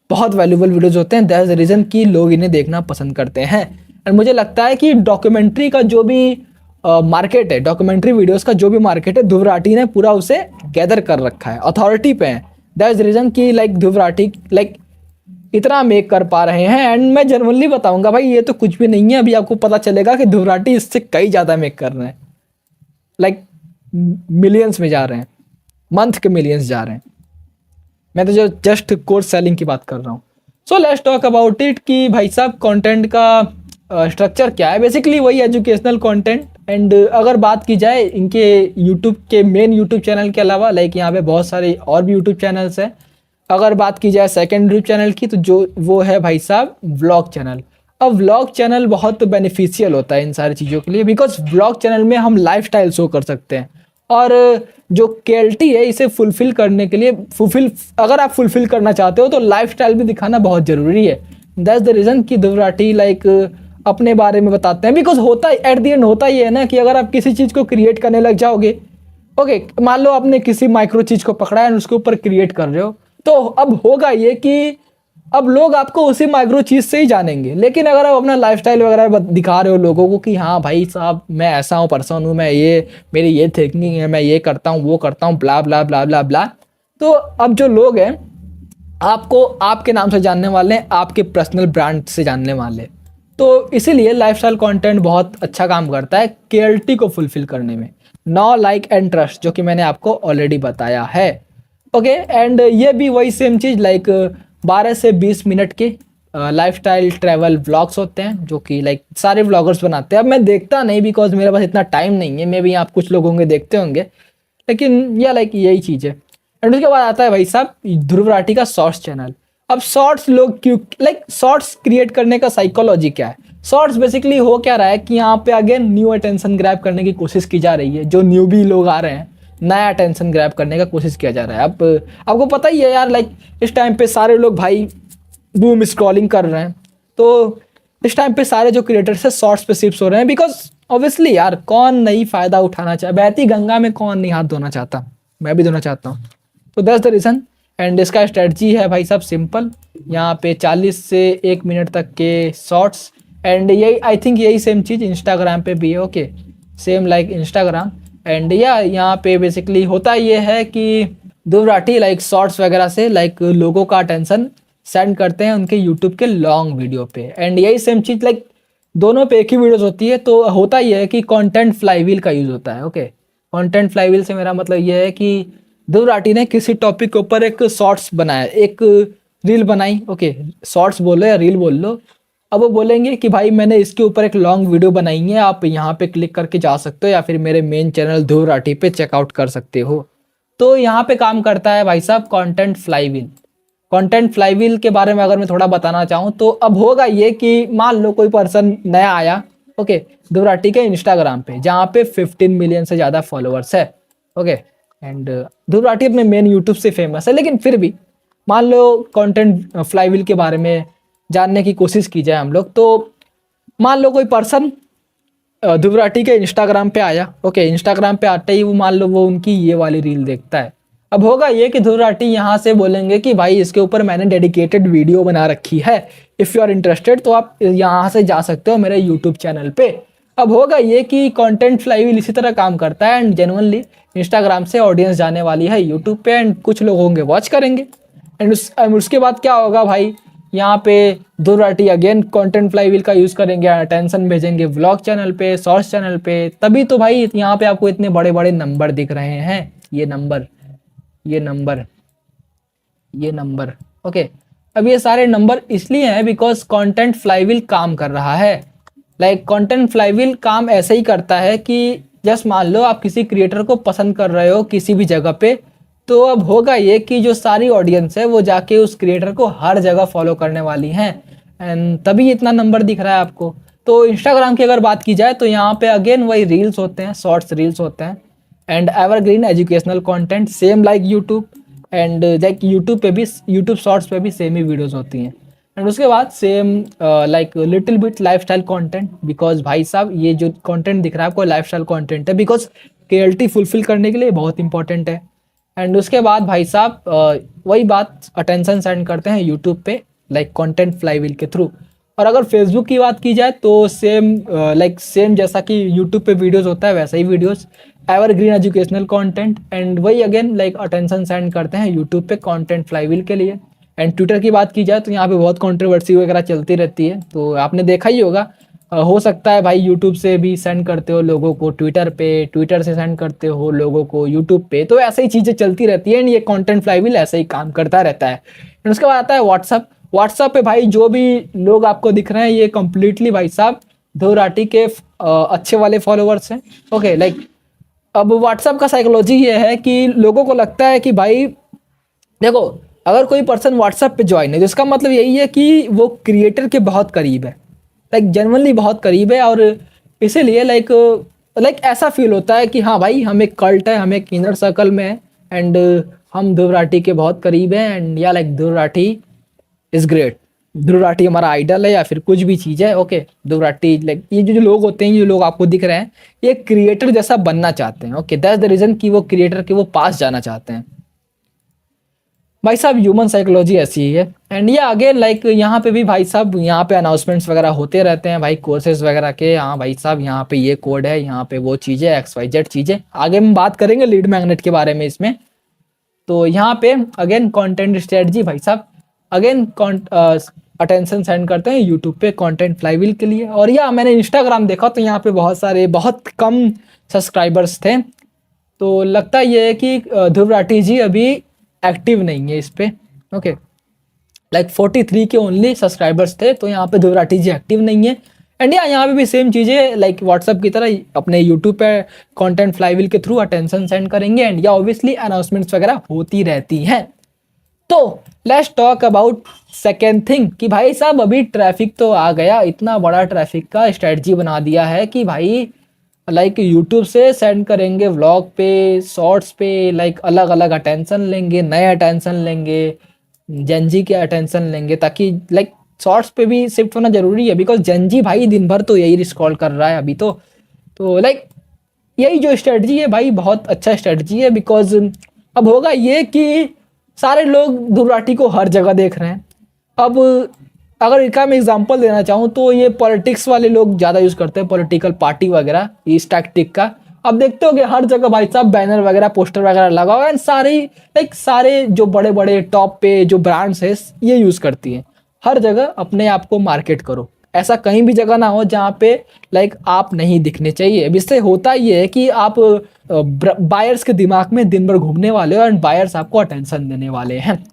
बहुत वैल्यूबल वीडियोस होते हैं, दैट्स द रीज़न कि लोग इन्हें देखना पसंद करते हैं। एंड मुझे लगता है कि डॉक्यूमेंट्री का जो भी मार्केट है, डॉक्यूमेंट्री वीडियोस का जो भी मार्केट है, ध्रुव राठी ने पूरा उसे गैदर कर रखा है, अथॉरिटी पे है। दैट्स द रीज़न कि लाइक ध्रुव राठी लाइक इतना मेक कर पा रहे हैं। एंड मैं जनरली बताऊंगा भाई ये तो कुछ भी नहीं है, अभी आपको पता चलेगा कि ध्रुव राठी इससे कई ज़्यादा मेक कर रहे हैं, लाइक मिलियंस में जा रहे हैं, मंथ के मिलियंस जा रहे हैं। मैं तो जो जस्ट कोर्स सेलिंग की बात कर रहा हूँ। सो लेट्स टॉक अबाउट इट कि भाई साहब कंटेंट का स्ट्रक्चर क्या है। बेसिकली वही एजुकेशनल कंटेंट। एंड अगर बात की जाए इनके यूट्यूब के मेन यूट्यूब चैनल के अलावा, लाइक यहाँ पे बहुत सारे और भी यूट्यूब चैनल्स हैं। अगर बात की जाए सेकेंड यूट्यूब चैनल की तो जो वो है भाई साहब व्लॉग चैनल। अब व्लॉग चैनल बहुत बेनिफिशियल होता है इन सारी चीज़ों के लिए, बिकॉज व्लॉग चैनल में हम लाइफस्टाइल शो कर सकते हैं, और जो KLT है इसे फुलफिल करने के लिए अगर आप फुलफिल करना चाहते हो तो लाइफस्टाइल भी दिखाना बहुत ज़रूरी है। दैट्स द रीज़न कि ध्रुव राठी लाइक अपने बारे में बताते हैं, बिकॉज होता एट द एंड होता ये है ना कि अगर आप किसी चीज़ को क्रिएट करने लग जाओगे, ओके, मान लो आपने किसी माइक्रो चीज़ को पकड़ा है और उसके ऊपर क्रिएट कर रहे हो, तो अब होगा ये कि अब लोग आपको उसी माइक्रो चीज़ से ही जानेंगे। लेकिन अगर आप अपना लाइफस्टाइल वगैरह दिखा रहे हो लोगों को कि हाँ भाई साहब मैं ऐसा हूँ, पर्सन हूँ, मैं ये मेरी ये थिंकिंग है, मैं ये करता हूँ, वो करता हूँ, ब्ला ब्ला ब्ला ब्ला ब्ला, तो अब जो लोग हैं आपको आपके नाम से जानने वाले हैं, आपके पर्सनल ब्रांड से जानने वाले। तो इसीलिए लाइफस्टाइल कंटेंट बहुत अच्छा काम करता है KLT को फुलफिल करने में। नो लाइक एंड ट्रस्ट, जो कि मैंने आपको ऑलरेडी बताया है, ओके। एंड ये भी वही सेम चीज़, लाइक 12 से 20 मिनट के लाइफस्टाइल ट्रैवल व्लॉग्स होते हैं, जो कि लाइक सारे व्लॉगर्स बनाते हैं। अब मैं देखता नहीं बिकॉज मेरे पास इतना टाइम नहीं है, मे भी आप कुछ लोग होंगे देखते होंगे, लेकिन यह लाइक यही चीज़ है। एंड उसके बाद आता है भाई साहब ध्रुव राठी का शॉर्ट्स चैनल। अब शॉर्ट्स लोग क्यों लाइक शॉर्ट्स क्रिएट करने का साइकोलॉजी क्या है? शॉर्ट्स बेसिकली हो क्या रहा है कि यहाँ पे अगेन न्यू अटेंशन ग्रैब करने की कोशिश की जा रही है। जो न्यूबी लोग आ रहे हैं, नया अटेंशन ग्रैब करने का कोशिश किया जा रहा है। अब आपको पता ही है यार, लाइक इस टाइम पे सारे लोग भाई बूम स्क्रॉलिंग कर रहे हैं, तो इस टाइम पे सारे जो क्रिएटर्स है शॉर्ट्स पे शिफ्ट हो रहे हैं, बिकॉज ऑब्वियसली यार कौन नहीं फ़ायदा उठाना चाहे, बहती गंगा में कौन नहीं हाथ धोना चाहता, मैं भी धोना चाहता हूँ। तो दैट्स द रीज़न। एंड इसका स्ट्रेटजी है भाई साहब सिंपल, यहाँ पे 40 से 1 मिनट तक के शॉर्ट्स। एंड यही आई थिंक यही सेम चीज़ इंस्टाग्राम पे भी है, okay, same like Instagram. And या यहाँ पे बेसिकली होता ये है कि ध्रुव राठी लाइक शॉर्ट्स वगैरह से लाइक लोगों का अटेंशन सेंड करते हैं उनके यूट्यूब के लॉन्ग वीडियो पे। एंड यही सेम चीज़ लाइक दोनों पे एक ही वीडियोस होती है। तो होता ये है कि कंटेंट फ्लाईव्हील का यूज़ होता है, ओके। कंटेंट फ्लाईव्हील से मेरा मतलब ये है कि ध्रुव राठी ने किसी टॉपिक के ऊपर एक शॉर्ट्स बनाया, एक रील बनाई, ओके, शॉर्ट्स बोलो या रील बोल लो। अब वो बोलेंगे कि भाई मैंने इसके ऊपर एक लॉन्ग वीडियो बनाई है, आप यहाँ पे क्लिक करके जा सकते हो या फिर मेरे मेन चैनल ध्रुव राठी पे चेकआउट कर सकते हो। तो यहाँ पे काम करता है भाई साहब कंटेंट फ्लाईव्हील। कंटेंट फ्लाईव्हील के बारे में अगर मैं थोड़ा बताना चाहूँ तो अब होगा ये कि मान लो कोई पर्सन नया आया, ओके, ध्रुव राठी के इंस्टाग्राम पे, जहाँ पे 15 मिलियन से ज़्यादा फॉलोअर्स है, ओके। एंड ध्रुव राठी अपने मेन यूट्यूब से फेमस है, लेकिन फिर भी मान लो कंटेंट फ्लाईव्हील के बारे में जानने की कोशिश की जाए हम लोग, तो मान लो कोई पर्सन ध्रुव राठी के इंस्टाग्राम पे आया, ओके, इंस्टाग्राम पे आते ही वो मान लो वो उनकी ये वाली रील देखता है। अब होगा ये कि ध्रुव राठी यहाँ से बोलेंगे कि भाई इसके ऊपर मैंने डेडिकेटेड वीडियो बना रखी है, इफ़ यू आर इंटरेस्टेड तो आप यहाँ से जा सकते हो मेरे यूट्यूब चैनल पे। अब होगा ये कि कंटेंट फ्लाईव्हील इसी तरह काम करता है एंड जेनुअनली इंस्टाग्राम से ऑडियंस जाने वाली है यूट्यूब पे एंड कुछ लोग होंगे वॉच करेंगे एंड उसके बाद क्या होगा भाई, यहाँ पे Dhruv Rathee again content flywheel का यूज़ करेंगे, अटेंशन भेजेंगे व्लॉग चैनल पे, शॉर्ट्स चैनल पे, तभी तो भाई यहाँ पे आपको इतने बड़े बड़े नंबर दिख रहे हैं। ये नंबर, ये नंबर, ये नंबर, ओके। अब ये सारे नंबर इसलिए हैं बिकॉज कंटेंट फ्लाईव्हील काम कर रहा है। लाइक कंटेंट फ्लाईव्हील काम ऐसे ही करता है कि जस्ट मान लो आप किसी क्रिएटर को पसंद कर रहे हो किसी भी जगह पे, तो अब होगा ये कि जो सारी ऑडियंस है वो जाके उस क्रिएटर को हर जगह फॉलो करने वाली हैं एंड तभी इतना नंबर दिख रहा है आपको। तो इंस्टाग्राम की अगर बात की जाए तो यहाँ पे अगेन वही रील्स होते हैं, शॉर्ट्स रील्स होते हैं and evergreen educational content, same like YouTube and like YouTube पे भी, यूट्यूब शॉर्ट्स पे भी सेम ही वीडियोस होती हैं एंड उसके बाद same like little bit lifestyle content, because भाई साहब ये जो कंटेंट दिख रहा है आपको लाइफस्टाइल कंटेंट है, बिकॉज KLT फुलफिल करने के लिए बहुत इंपॉर्टेंट है एंड उसके बाद भाई साहब वही बात अटेंशन सेंड करते हैं यूट्यूब पे लाइक कंटेंट फ्लाईव्हील के थ्रू। और अगर फेसबुक की बात की जाए तो सेम लाइक सेम जैसा कि यूट्यूब पे वीडियोस होता है वैसा ही videos, evergreen educational content and वही अगेन लाइक अटेंशन सेंड करते हैं यूट्यूब पे कंटेंट फ्लाईव्हील के लिए। एंड ट्विटर की बात की जाए तो यहाँ पे बहुत कंट्रोवर्सी वगैरह चलती रहती है, तो आपने देखा ही होगा। हो सकता है भाई यूट्यूब से भी सेंड करते हो लोगों को ट्विटर पे, ट्विटर से सेंड करते हो लोगों को यूट्यूब पे, तो ऐसे ही चीज़ें चलती रहती है एंड ये कंटेंट फ्लाईव्हील ऐसे ही काम करता रहता है। एंड उसके बाद आता है व्हाट्सअप। व्हाट्सअप पे भाई जो भी लोग आपको दिख रहे हैं ये कंप्लीटली भाई साहब ध्रुव राठी के अच्छे वाले फॉलोअर्स हैं, ओके। लाइक अब व्हाट्सअप का साइकोलॉजी ये है कि लोगों को लगता है कि भाई देखो अगर कोई पर्सन व्हाट्सएप पे ज्वाइन है तो इसका मतलब यही है कि वो क्रिएटर के बहुत करीब है, लाइक जेन्युइनली बहुत करीब है और इसीलिए लाइक ऐसा फील होता है कि हाँ भाई हम एक कल्ट है, हम एक इनर सर्कल में है एंड हम ध्रुव राठी के बहुत करीब हैं एंड या like Dhruv Rathee is great, Dhruv Rathee हमारा आइडल है या फिर कुछ भी चीज़ है, ओके। ध्रुव राठी लाइक ये जो लोग होते हैं, जो लोग आपको दिख रहे हैं ये क्रिएटर जैसा बनना चाहते हैं, ओके। दैट्स द रीज़न कि वो क्रिएटर के वो पास जाना चाहते हैं। भाई साहब ह्यूमन साइकोलॉजी ऐसी ही है एंड ये अगेन लाइक यहाँ पे भी भाई साहब यहाँ पे अनाउंसमेंट्स वगैरह होते रहते हैं भाई कोर्सेज वगैरह के, हाँ भाई साहब यहाँ पे ये कोड है, यहाँ पे वो चीज़ें XYZ चीज़ें, आगे हम बात करेंगे लीड मैग्नेट के बारे में इसमें। तो यहाँ पे अगेन कंटेंट स्ट्रेटजी भाई साहब अगेन अटेंशन सेंड करते हैं यूट्यूब पे कंटेंट फ्लाईव्हील के लिए। और या मैंने इंस्टाग्राम देखा तो यहाँ पे बहुत कम सब्सक्राइबर्स थे, तो लगता ये है कि ध्रुव राठी जी अभी एक्टिव नहीं है इस पे, ओके। लाइक 43 के ओनली सब्सक्राइबर्स थे, तो यहाँ पे ध्रुव राठी जी एक्टिव नहीं है एंड यहाँ पे भी सेम चीज़ें लाइक व्हाट्सअप की तरह अपने यूट्यूब पे कंटेंट फ्लाईव्हील के थ्रू अटेंशन सेंड करेंगे एंड या ऑब्वियसली अनाउंसमेंट्स वगैरह होती रहती हैं। तो let's talk about second thing कि भाई साहब अभी ट्रैफिक तो आ गया, इतना बड़ा ट्रैफिक का स्ट्रेटजी बना दिया है कि भाई लाइक यूट्यूब से सेंड करेंगे व्लॉग पे, शॉर्ट्स पे, लाइक अलग अलग अटेंशन लेंगे, नए अटेंशन लेंगे, जेनजी के अटेंशन लेंगे, ताकि लाइक शॉर्ट्स पे भी शिफ्ट होना जरूरी है बिकॉज जेनजी भाई दिन भर तो यही स्क्रॉल कर रहा है अभी तो लाइक यही जो स्ट्रेटजी है भाई बहुत अच्छा स्ट्रेटजी है बिकॉज अब होगा ये कि सारे लोग ध्रुव राठी को हर जगह देख रहे हैं। अब अगर इसका मैं एग्जांपल देना चाहूँ तो ये पॉलिटिक्स वाले लोग ज़्यादा यूज़ करते हैं, पॉलिटिकल पार्टी वगैरह इस टैक्टिक का। अब देखते हो कि हर जगह भाई साहब बैनर वगैरह पोस्टर वगैरह लगा हुआ है एंड सारे जो बड़े बड़े टॉप पे जो ब्रांड्स है ये यूज़ करती हैं। हर जगह अपने आप को मार्केट करो, ऐसा कहीं भी जगह ना हो जहाँ पे लाइक आप नहीं दिखने चाहिए। अब इससे होता ये है कि आप बायर्स के दिमाग में दिन भर घूमने वाले हो एंड बायर्स आपको अटेंशन देने वाले हैं।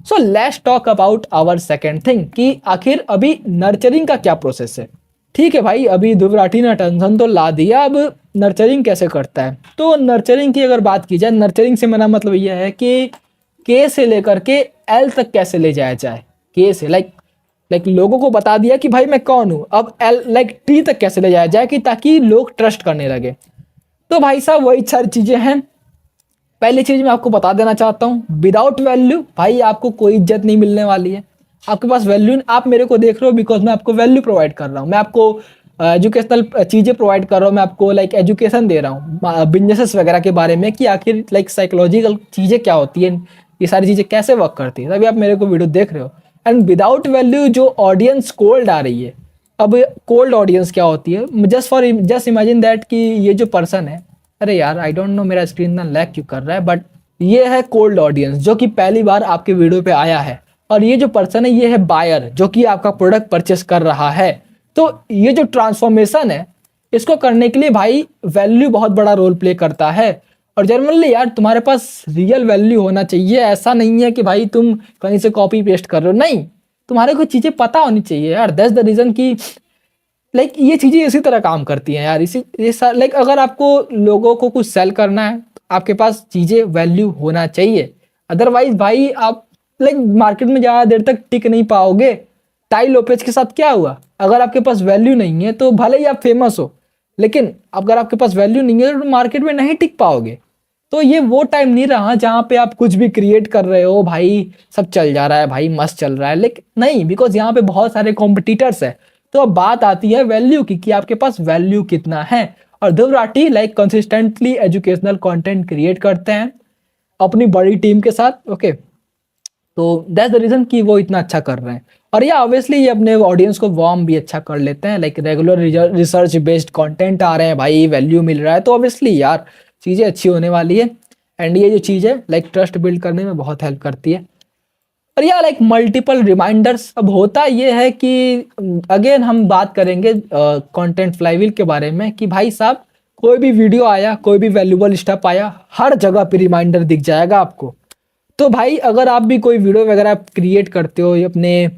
So let's talk about our second thing कि आखिर अभी नर्चरिंग का क्या प्रोसेस है। ठीक है भाई, अभी ध्रुव राठी ने अटेंशन तो ला दिया, अब नर्चरिंग कैसे करता है। तो नर्चरिंग की अगर बात की जाए, नर्चरिंग से मेरा मतलब यह है कि के से लेकर के एल तक कैसे ले जाया जाए। के से लाइक लोगों को बता दिया कि भाई मैं कौन हूँ, अब एल लाइक टी तक कैसे ले जाया जाए कि ताकि लोग ट्रस्ट करने लगे। तो भाई साहब वही सारी चीज़ें हैं पहली चीज मैं आपको बता देना चाहता हूँ, विदाउट वैल्यू भाई आपको कोई इज्जत नहीं मिलने वाली है। आपके पास वैल्यू, आप मेरे को देख रहे हो बिकॉज मैं आपको वैल्यू प्रोवाइड कर रहा हूँ, मैं आपको एजुकेशनल चीजें प्रोवाइड कर रहा हूँ, मैं आपको लाइक एजुकेशन दे रहा हूँ बिजनेसेस वगैरह के बारे में कि आखिर लाइक साइकोलॉजिकल चीजें क्या होती है, ये सारी चीजें कैसे वर्क करती है, तभी आप मेरे को वीडियो देख रहे हो। एंड विदाउट वैल्यू जो ऑडियंस कोल्ड आ रही है, अब कोल्ड ऑडियंस क्या होती है, जस्ट इमेजिन दैट कि ये जो पर्सन है, अरे यार आई डोंट नो मेरा स्क्रीन ना लैग क्यों कर रहा है, बट ये है कोल्ड ऑडियंस जो कि पहली बार आपके वीडियो पे आया है। और ये जो पर्सन है ये है बायर जो कि आपका प्रोडक्ट परचेस कर रहा है। तो ये जो ट्रांसफॉर्मेशन है इसको करने के लिए भाई वैल्यू बहुत बड़ा रोल प्ले करता है। और जनरली यार तुम्हारे पास रियल वैल्यू होना चाहिए, ऐसा नहीं है कि भाई तुम कहीं से कॉपी पेस्ट कर रहे हो, नहीं, तुम्हारे को चीजें पता होनी चाहिए यार। दैट्स द रीजन की लाइक ये चीजें इसी तरह काम करती हैं यार। इसी ये लाइक अगर आपको लोगों को कुछ सेल करना है तो आपके पास चीजें वैल्यू होना चाहिए, अदरवाइज भाई आप लाइक मार्केट में ज़्यादा देर तक टिक नहीं पाओगे। टाई लोपेज के साथ क्या हुआ, अगर आपके पास वैल्यू नहीं है तो भले ही आप फेमस हो, लेकिन अगर आपके पास वैल्यू नहीं है तो मार्केट में नहीं टिक पाओगे। तो ये वो टाइम नहीं रहा जहाँ पे आप कुछ भी क्रिएट कर रहे हो भाई सब चल जा रहा है, भाई मस्त चल रहा है, लेकिन नहीं, बिकॉज यहाँ पे बहुत सारे कॉम्पिटिटर्स है। तो अब बात आती है वैल्यू की कि आपके पास वैल्यू कितना है। और Dhruv Rathee like consistently educational content create करते हैं अपनी बड़ी टीम के साथ। ओके, तो दैट्स द रीजन कि वो इतना अच्छा कर रहे हैं। और ये ऑब्वियसली ये अपने ऑडियंस को वार्म भी अच्छा कर लेते हैं, like regular research based content आ रहे हैं भाई, वैल्यू मिल रहा है, तो ऑब्वियसली यार चीज़ें अच्छी होने वाली है। एंड ये जो चीज़ है लाइक ट्रस्ट बिल्ड करने में बहुत हेल्प करती है। और यार लाइक मल्टीपल रिमाइंडर्स, अब होता ये है कि अगेन हम बात करेंगे कंटेंट फ्लाईव्हील के बारे में कि भाई साहब कोई भी वीडियो आया, कोई भी वैल्यूबल स्टेप आया, हर जगह पे रिमाइंडर दिख जाएगा आपको। तो भाई अगर आप भी कोई वीडियो वगैरह क्रिएट करते हो अपने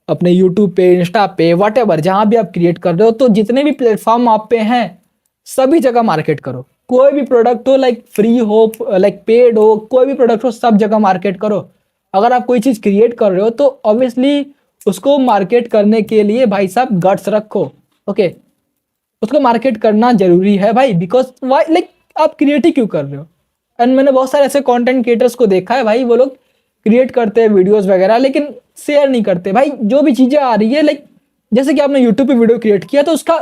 अपने यूट्यूब पे, इंस्टा पे, वट एवर जहाँ भी आप क्रिएट कर रहे हो, तो जितने भी प्लेटफॉर्म आप पे हैं सभी जगह मार्केट करो। कोई भी प्रोडक्ट हो, लाइक फ्री हो, लाइक पेड हो, कोई भी प्रोडक्ट हो, सब जगह मार्केट करो। अगर आप कोई चीज़ क्रिएट कर रहे हो तो ऑब्वियसली उसको मार्केट करने के लिए भाई साहब गट्स रखो। ओके, उसको मार्केट करना जरूरी है भाई, बिकॉज वाई लाइक आप क्रिएट ही क्यों कर रहे हो। एंड मैंने बहुत सारे ऐसे कंटेंट क्रिएटर्स को देखा है भाई, वो लोग क्रिएट करते हैं वीडियोस वगैरह लेकिन शेयर नहीं करते भाई। जो भी चीज़ें आ रही है लाइक जैसे कि आपने यूट्यूब पे वीडियो क्रिएट किया तो उसका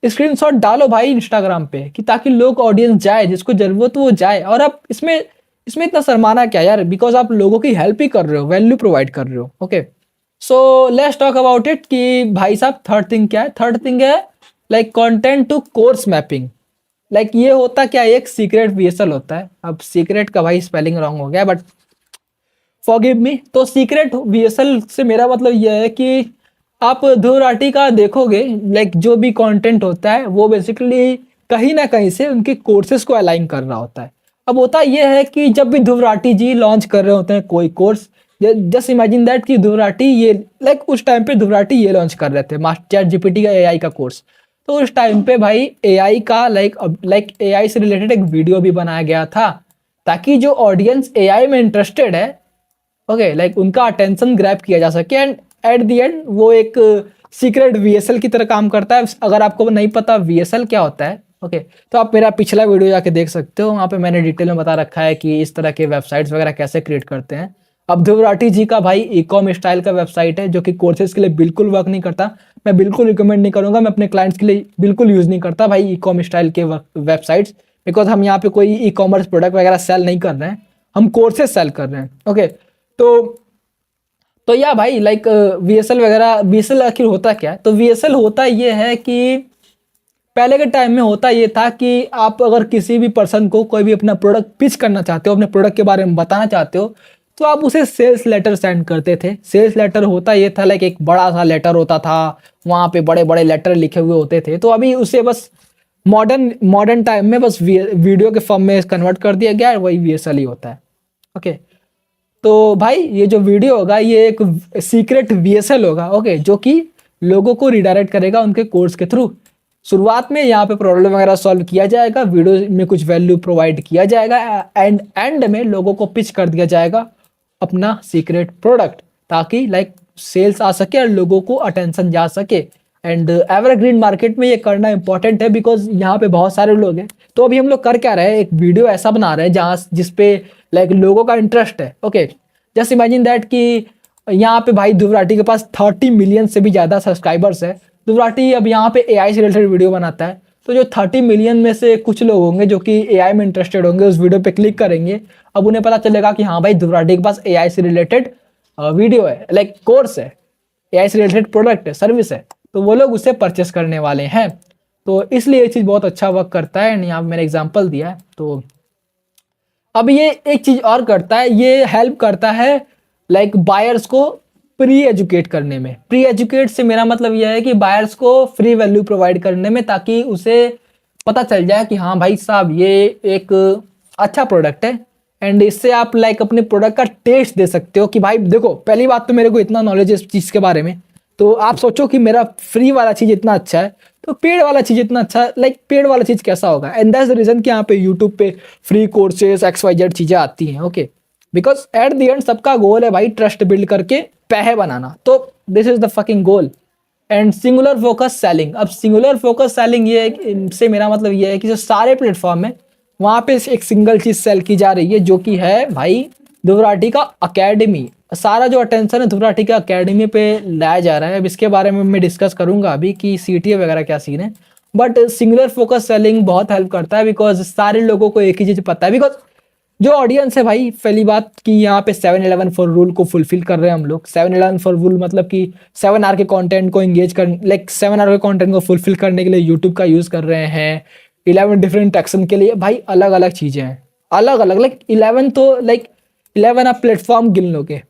स्क्रीनशॉट डालो भाई इंस्टाग्राम पे, कि ताकि लोग ऑडियंस जाए, जिसको जरूरत हो वो जाए। और आप इसमें इसमें इतना शर्माना क्या यार, बिकॉज आप लोगों की हेल्प ही कर रहे हो, वैल्यू प्रोवाइड कर रहे हो। Okay, so let's talk about it कि भाई साहब थर्ड थिंग क्या है। थर्ड थिंग है like content to course mapping. Like ये होता क्या, एक सीक्रेट वीएसएल होता है। अब सीक्रेट का भाई स्पेलिंग रॉन्ग हो गया बट फॉरगिव मी। तो सीक्रेट वीएसएल से मेरा मतलब यह है कि आप ध्रुव राठी का देखोगे लाइक जो भी कंटेंट होता है वो बेसिकली कहीं ना कहीं से उनके कोर्सेज को अलाइन कर रहा होता है। अब होता यह है कि जब भी ध्रुव राठी जी लॉन्च कर रहे होते हैं कोई कोर्स, जस्ट इमेजिन दैट कि ध्रुव राठी ये लाइक उस टाइम पे ध्रुव राठी ये लॉन्च कर रहे थे मास्टर चैट जीपीटी का एआई का कोर्स। तो उस टाइम पे भाई एआई का लाइक एआई से रिलेटेड एक वीडियो भी बनाया गया था ताकि जो ऑडियंस एआई में इंटरेस्टेड है, ओके, लाइक उनका अटेंशन ग्रैब किया जा सके। एंड एट द एंड वो एक सीक्रेट वीएसएल की तरह काम करता है। अगर आपको नहीं पता वीएसएल क्या होता है, ओके, तो आप मेरा पिछला वीडियो जाके देख सकते हो, वहाँ पे मैंने डिटेल में बता रखा है कि इस तरह के वेबसाइट्स वगैरह कैसे क्रिएट करते हैं। अब ध्रुव राठी जी का भाई ई कॉम स्टाइल का वेबसाइट है जो कि कोर्सेज के लिए बिल्कुल वर्क नहीं करता। मैं बिल्कुल रिकमेंड नहीं करूँगा, मैं अपने क्लाइंट्स के लिए बिल्कुल यूज़ नहीं करता भाई ई कॉम स्टाइल के वेबसाइट्स, बिकॉज हम यहाँ पे कोई ई कॉमर्स प्रोडक्ट वगैरह सेल नहीं कर रहे हैं, हम कोर्सेज सेल कर रहे हैं। ओके, तो या भाई लाइक वीएसएल वगैरह, वीएसएल आखिर होता क्या है, तो वीएसएल होता ये है कि पहले के टाइम में होता ये था कि आप अगर किसी भी पर्सन को कोई भी अपना प्रोडक्ट पिच करना चाहते हो, अपने प्रोडक्ट के बारे में बताना चाहते हो, तो आप उसे सेल्स लेटर सेंड करते थे। सेल्स लेटर होता ये था लाइक एक बड़ा सा लेटर होता था, वहाँ पे बड़े बड़े लेटर लिखे हुए होते थे। तो अभी उसे बस मॉडर्न टाइम में बस वीडियो के फॉर्म में कन्वर्ट कर दिया गया है, वही वीएसएल ही होता है। ओके, तो भाई ये जो वीडियो होगा ये एक सीक्रेट वीएसएल होगा, ओके, जो कि लोगों को रिडायरेक्ट करेगा उनके कोर्स के थ्रू। शुरुआत में यहाँ पे प्रॉब्लम वगैरह सॉल्व किया जाएगा, वीडियो में कुछ वैल्यू प्रोवाइड किया जाएगा, एंड में लोगों को पिच कर दिया जाएगा अपना सीक्रेट प्रोडक्ट, ताकि लाइक सेल्स आ सके और लोगों को अटेंशन जा सके। एंड एवरग्रीन मार्केट में ये करना इंपॉर्टेंट है बिकॉज यहाँ पे बहुत सारे लोग हैं। तो अभी हम लोग कर क्या रहे हैं, एक वीडियो ऐसा बना रहे हैं जहाँ जिसपे लाइक लोगों का इंटरेस्ट है। ओके, जस्ट इमेजिन दैट कि यहाँ पे भाई ध्रुव राठी के पास 30 मिलियन से भी ज़्यादा सब्सक्राइबर्स है। ध्रुव राठी अब यहाँ पे एआई से रिलेटेड वीडियो बनाता है, तो जो 30 मिलियन में से कुछ लोग होंगे जो कि एआई में इंटरेस्टेड होंगे, उस वीडियो पे क्लिक करेंगे। अब उन्हें पता चलेगा कि हाँ भाई ध्रुव राठी के पास एआई से रिलेटेड वीडियो है, लाइक कोर्स है, एआई से रिलेटेड प्रोडक्ट है, सर्विस है, तो वो लोग उसे परचेस करने वाले हैं। तो इसलिए ये चीज़ बहुत अच्छा वर्क करता है। एंड यहाँ मैंने एग्जाम्पल दिया है। तो अब ये एक चीज़ और करता है, ये हेल्प करता है लाइक बायर्स को प्री एजुकेट करने में। प्री एजुकेट से मेरा मतलब यह है कि बायर्स को फ्री वैल्यू प्रोवाइड करने में, ताकि उसे पता चल जाए कि हाँ भाई साहब ये एक अच्छा प्रोडक्ट है। एंड इससे आप लाइक अपने प्रोडक्ट का टेस्ट दे सकते हो कि भाई देखो, पहली बात तो मेरे को इतना नॉलेज है इस चीज़ के बारे में, तो आप सोचो कि मेरा फ्री वाला चीज़ इतना अच्छा है तो पेड वाला चीज़ इतना अच्छा, लाइक पेड वाला चीज़ कैसा होगा। एंड दैट्स द रीज़न कि यहाँ पे यूट्यूब पे फ्री कोर्सेज XYZ चीज़ें आती हैं। Okay, because at the end सबका गोल है भाई ट्रस्ट बिल्ड करके पैसे बनाना, तो this is the fucking goal. And singular focus selling. अब सिंगुलर फोकस सेलिंग ये से मेरा मतलब ये है कि जो सारे प्लेटफॉर्म है वहाँ पे एक सिंगल चीज़ सेल की जा रही है, जो कि है भाई ध्रुव राठी का अकेडमी। सारा जो अटेंशन है ध्रुव राठी का अकेडमी पे लाया जा रहा है। अब इसके बारे में मैं डिस्कस करूंगा अभी कि CTA वगैरह क्या सीन है। बट सिंगुलर फोकस सेलिंग बहुत हेल्प करता है बिकॉज सारे लोगों को एक ही चीज़ पता है। बिकॉज जो ऑडियंस है भाई, पहली बात कि यहाँ पे 7-11 फॉर रूल को फुलफिल कर रहे हैं हम लोग। 7-11 फॉर रूल मतलब कि 7 आवर के कंटेंट को एंगेज कर, लाइक 7 आवर के कंटेंट को फुलफिल करने के लिए यूट्यूब का यूज़ कर रहे हैं। 11 डिफरेंट एक्शन के लिए भाई अलग अलग चीज़ें हैं, अलग अलग, लाइक 11 तो लाइक 11 आप प्लेटफॉर्म गिन लोगे।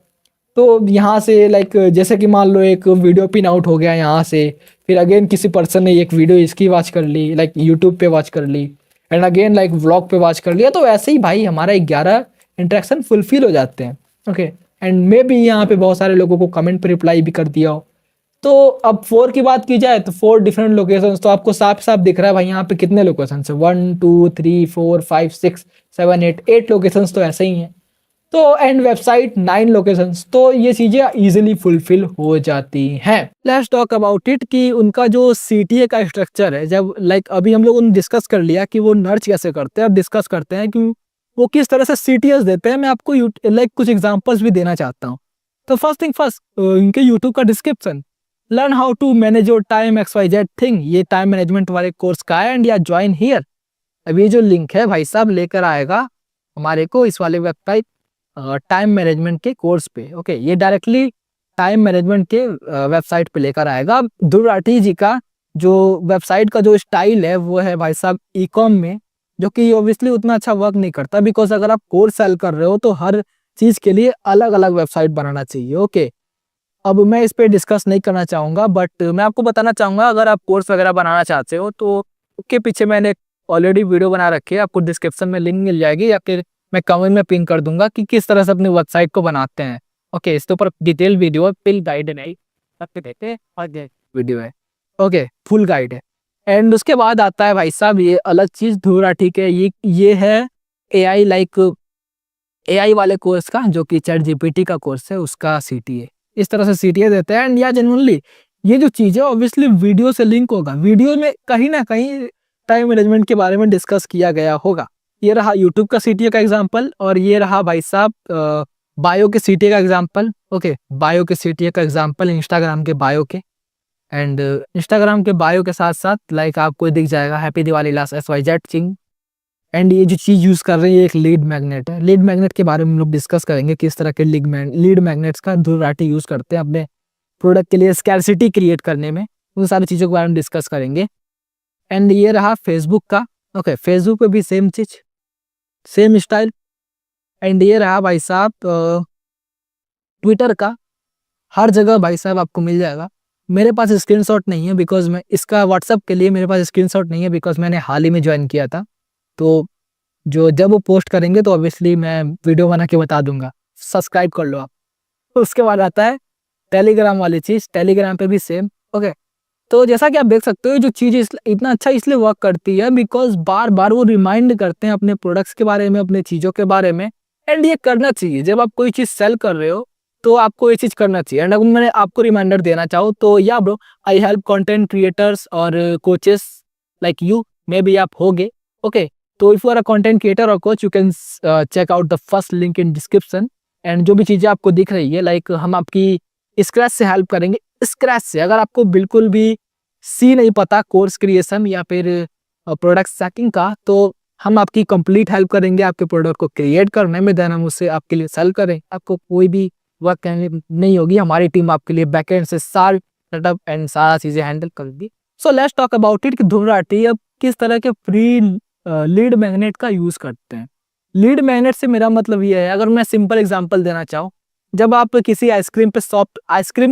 तो यहाँ से लाइक जैसे कि मान लो एक वीडियो पिन आउट हो गया यहाँ से, फिर अगेन किसी पर्सन ने एक वीडियो इसकी वॉच कर ली, लाइक यूट्यूब पे वॉच कर ली, एंड अगेन लाइक व्लॉग पे वॉच कर लिया। तो ऐसे ही भाई हमारा 11 इंटरेक्शन फुलफिल हो जाते हैं। ओके, एंड मे भी यहाँ पे बहुत सारे लोगों को कमेंट पे रिप्लाई भी कर दिया हो। तो अब 4 की बात की जाए तो 4 डिफरेंट लोकेशंस, तो आपको साफ साफ दिख रहा है भाई यहाँ पे कितने लोकेशंस है, 1 2 3 4 5 6 7 8 लोकेशंस तो ऐसे ही हैं। तो एंड वेबसाइट 9 लोकेशंस, तो ये चीज़ें इजीली फुलफिल हो जाती हैं। लेट्स टॉक अबाउट इट कि उनका जो CTA का स्ट्रक्चर है, जब लाइक अभी हम लोगों ने डिस्कस कर लिया कि वो नर्च कैसे करते हैं, अब डिस्कस करते हैं कि वो किस तरह से CTS देते हैं। मैं आपको लाइक कुछ एग्जांपल्स भी देना चाहता हूँ। तो फर्स्ट थिंग फर्स्ट, इनके यूट्यूब का description, learn how to manage your time XYZ thing, ये टाइम मैनेजमेंट वाले कोर्स का है। एंड या ज्वाइन हियर, अब ये जो लिंक है भाई साहब लेकर आएगा हमारे को इस वाले वेबसाइट टाइम मैनेजमेंट के कोर्स पे। ओके, ये डायरेक्टली टाइम मैनेजमेंट के वेबसाइट पे लेकर आएगा। ध्रुव राठी जी का जो वेबसाइट का जो स्टाइल है वो है भाई साहब ई-कॉम में, जो कि ऑब्वियसली उतना अच्छा वर्क नहीं करता बिकॉज अगर आप कोर्स सेल कर रहे हो तो हर चीज़ के लिए अलग अलग वेबसाइट बनाना चाहिए। ओके, अब मैं इस पे डिस्कस नहीं करना चाहूँगा, बट मैं आपको बताना चाहूँगा अगर आप कोर्स वगैरह बनाना चाहते हो तो उसके पीछे मैंने ऑलरेडी वीडियो बना रखी है, आपको डिस्क्रिप्शन में लिंक मिल जाएगी या फिर मैं कमेंट में पिन कर दूंगा कि किस तरह से अपनी वेबसाइट को बनाते हैं। ओके, इसके ऊपर डिटेल वीडियो है, फुल गाइड नहीं देते और वीडियो है। ओके, फुल गाइड है। एंड उसके बाद आता है भाई साहब ये अलग चीज़ ध्रुव राठी के, ये है AI लाइक AI वाले कोर्स का, जो कि ChatGPT का कोर्स है उसका CTA। इस तरह से CTA देते हैं। एंड या जेन्युइनली ये जो चीज़ है ऑब्वियसली वीडियो से लिंक होगा, वीडियो में कहीं ना कहीं टाइम मैनेजमेंट के बारे में डिस्कस किया गया होगा। ये रहा यूट्यूब का CTA का एग्जाम्पल, और ये रहा भाई साहब बायो के CTA का एग्जाम्पल। ओके, बायो के CTA का एग्जाम्पल इंस्टाग्राम के बायो के, एंड इंस्टाग्राम के बायो के साथ साथ लाइक आपको दिख जाएगा हैप्पी दिवाली लास्ट XYZ चिंग। एंड ये जो चीज़ यूज़ कर रही है एक लीड मैग्नेट है। लीड मैग्नेट के बारे में हम लोग डिस्कस करेंगे, किस तरह के लीड मैग्नेट्स का ध्रुव राठी यूज़ करते हैं अपने प्रोडक्ट के लिए स्कैरसिटी क्रिएट करने में, उन सारी चीज़ों के बारे में डिस्कस करेंगे। एंड ये रहा फेसबुक का। ओके, फेसबुक पे भी same cheese, same style. And ये रहा भाई साहब ट्विटर का, हर जगह भाई साहब आपको मिल जाएगा। मेरे पास स्क्रीनशॉट नहीं है बिकॉज मैं इसका व्हाट्सअप के लिए मेरे पास स्क्रीनशॉट नहीं है बिकॉज मैंने हाल ही में ज्वाइन किया था। तो जब वो पोस्ट करेंगे तो ऑब्वियसली मैं वीडियो बना के बता दूंगा, सब्सक्राइब कर लो आप। उसके बाद आता है टेलीग्राम वाली चीज़, टेलीग्राम पे भी सेम। ओके, तो जैसा कि आप देख सकते हो जो चीज़ इतना अच्छा इसलिए वर्क करती है बिकॉज बार बार वो रिमाइंड करते हैं अपने प्रोडक्ट्स के बारे में, अपने चीज़ों के बारे में। एंड ये करना चाहिए, जब आप कोई चीज़ सेल कर रहे हो तो आपको ये चीज़ करना चाहिए। एंड अगर मैं आपको रिमाइंडर देना चाहूँ तो या bro, I help content creators और coaches like you, may be आप होगे। ओके, तो if you are a content creator और coach, you can check out the first link in description. And जो भी चीज़ें आपको दिख रही है, लाइक हम आपकी स्क्रैच से हेल्प करेंगे। स्क्रैच से, अगर आपको बिल्कुल भी सी नहीं पता कोर्स क्रिएशन या फिर प्रोडक्ट सेटिंग का, तो हम आपकी कंप्लीट हेल्प करेंगे आपके प्रोडक्ट को क्रिएट करने में। देन हम उससे आपके लिए सेल करें, आपको कोई भी वर्क करनी नहीं होगी। हमारी टीम आपके लिए बैकएंड से सारी सेटअप एंड सारा चीजें हैंडल करेगी। सो लेट्स टॉक अबाउट इट कि ध्रुव राठी अब किस तरह के फ्री लीड मैग्नेट का यूज करते हैं। लीड मैग्नेट से मेरा मतलब ये है, अगर मैं सिंपल एग्जांपल देना चाहूँ, जब आप किसी आइसक्रीम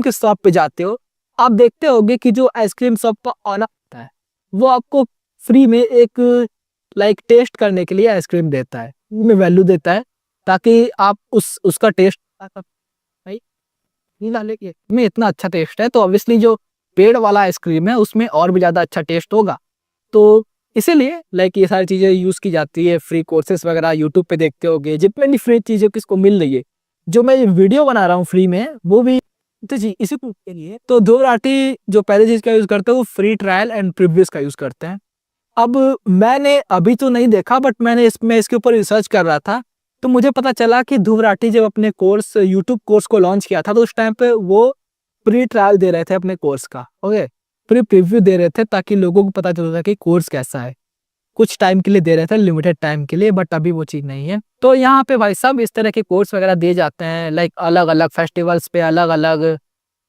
के शॉप पे जाते हो, आप देखते होगे कि जो आइसक्रीम शॉप का ऑनर होता है वो आपको फ्री में एक लाइक टेस्ट करने के लिए आइसक्रीम देता है, में वैल्यू देता है, ताकि आप उसका टेस्ट भाई नहीं डाले कि में इतना अच्छा टेस्ट है, तो ऑब्वियसली जो पेड़ वाला आइसक्रीम है उसमें और भी ज्यादा अच्छा टेस्ट होगा। तो इसीलिए लाइक ये सारी चीजें यूज की जाती है। फ्री कोर्सेज वगैरह यूट्यूब पे देखते होगे, जितने भी फ्री चीजें किसको मिल रही है, जो मैं वीडियो बना रहा हूँ फ्री में, वो भी तो जी इसी के लिए। तो ध्रुव राठी जो पहले चीज का यूज करते हैं वो फ्री ट्रायल एंड प्रीव्यूज का यूज करते हैं। अब मैंने अभी तो नहीं देखा, बट मैंने इसके ऊपर रिसर्च कर रहा था, तो मुझे पता चला कि ध्रुव राठी जब अपने कोर्स यूट्यूब कोर्स को लॉन्च किया था, तो उस टाइम पे वो फ्री ट्रायल दे रहे थे अपने कोर्स का। ओके, फ्री प्रीव्यू दे रहे थे ताकि लोगों को पता चलता कि कोर्स कैसा है। कुछ टाइम के लिए दे रहे थे, लिमिटेड टाइम के लिए, बट अभी वो चीज नहीं है। तो यहाँ पे भाई साहब इस तरह के कोर्स वगैरह दिए जाते हैं, लाइक अलग अलग फेस्टिवल्स पे, अलग अलग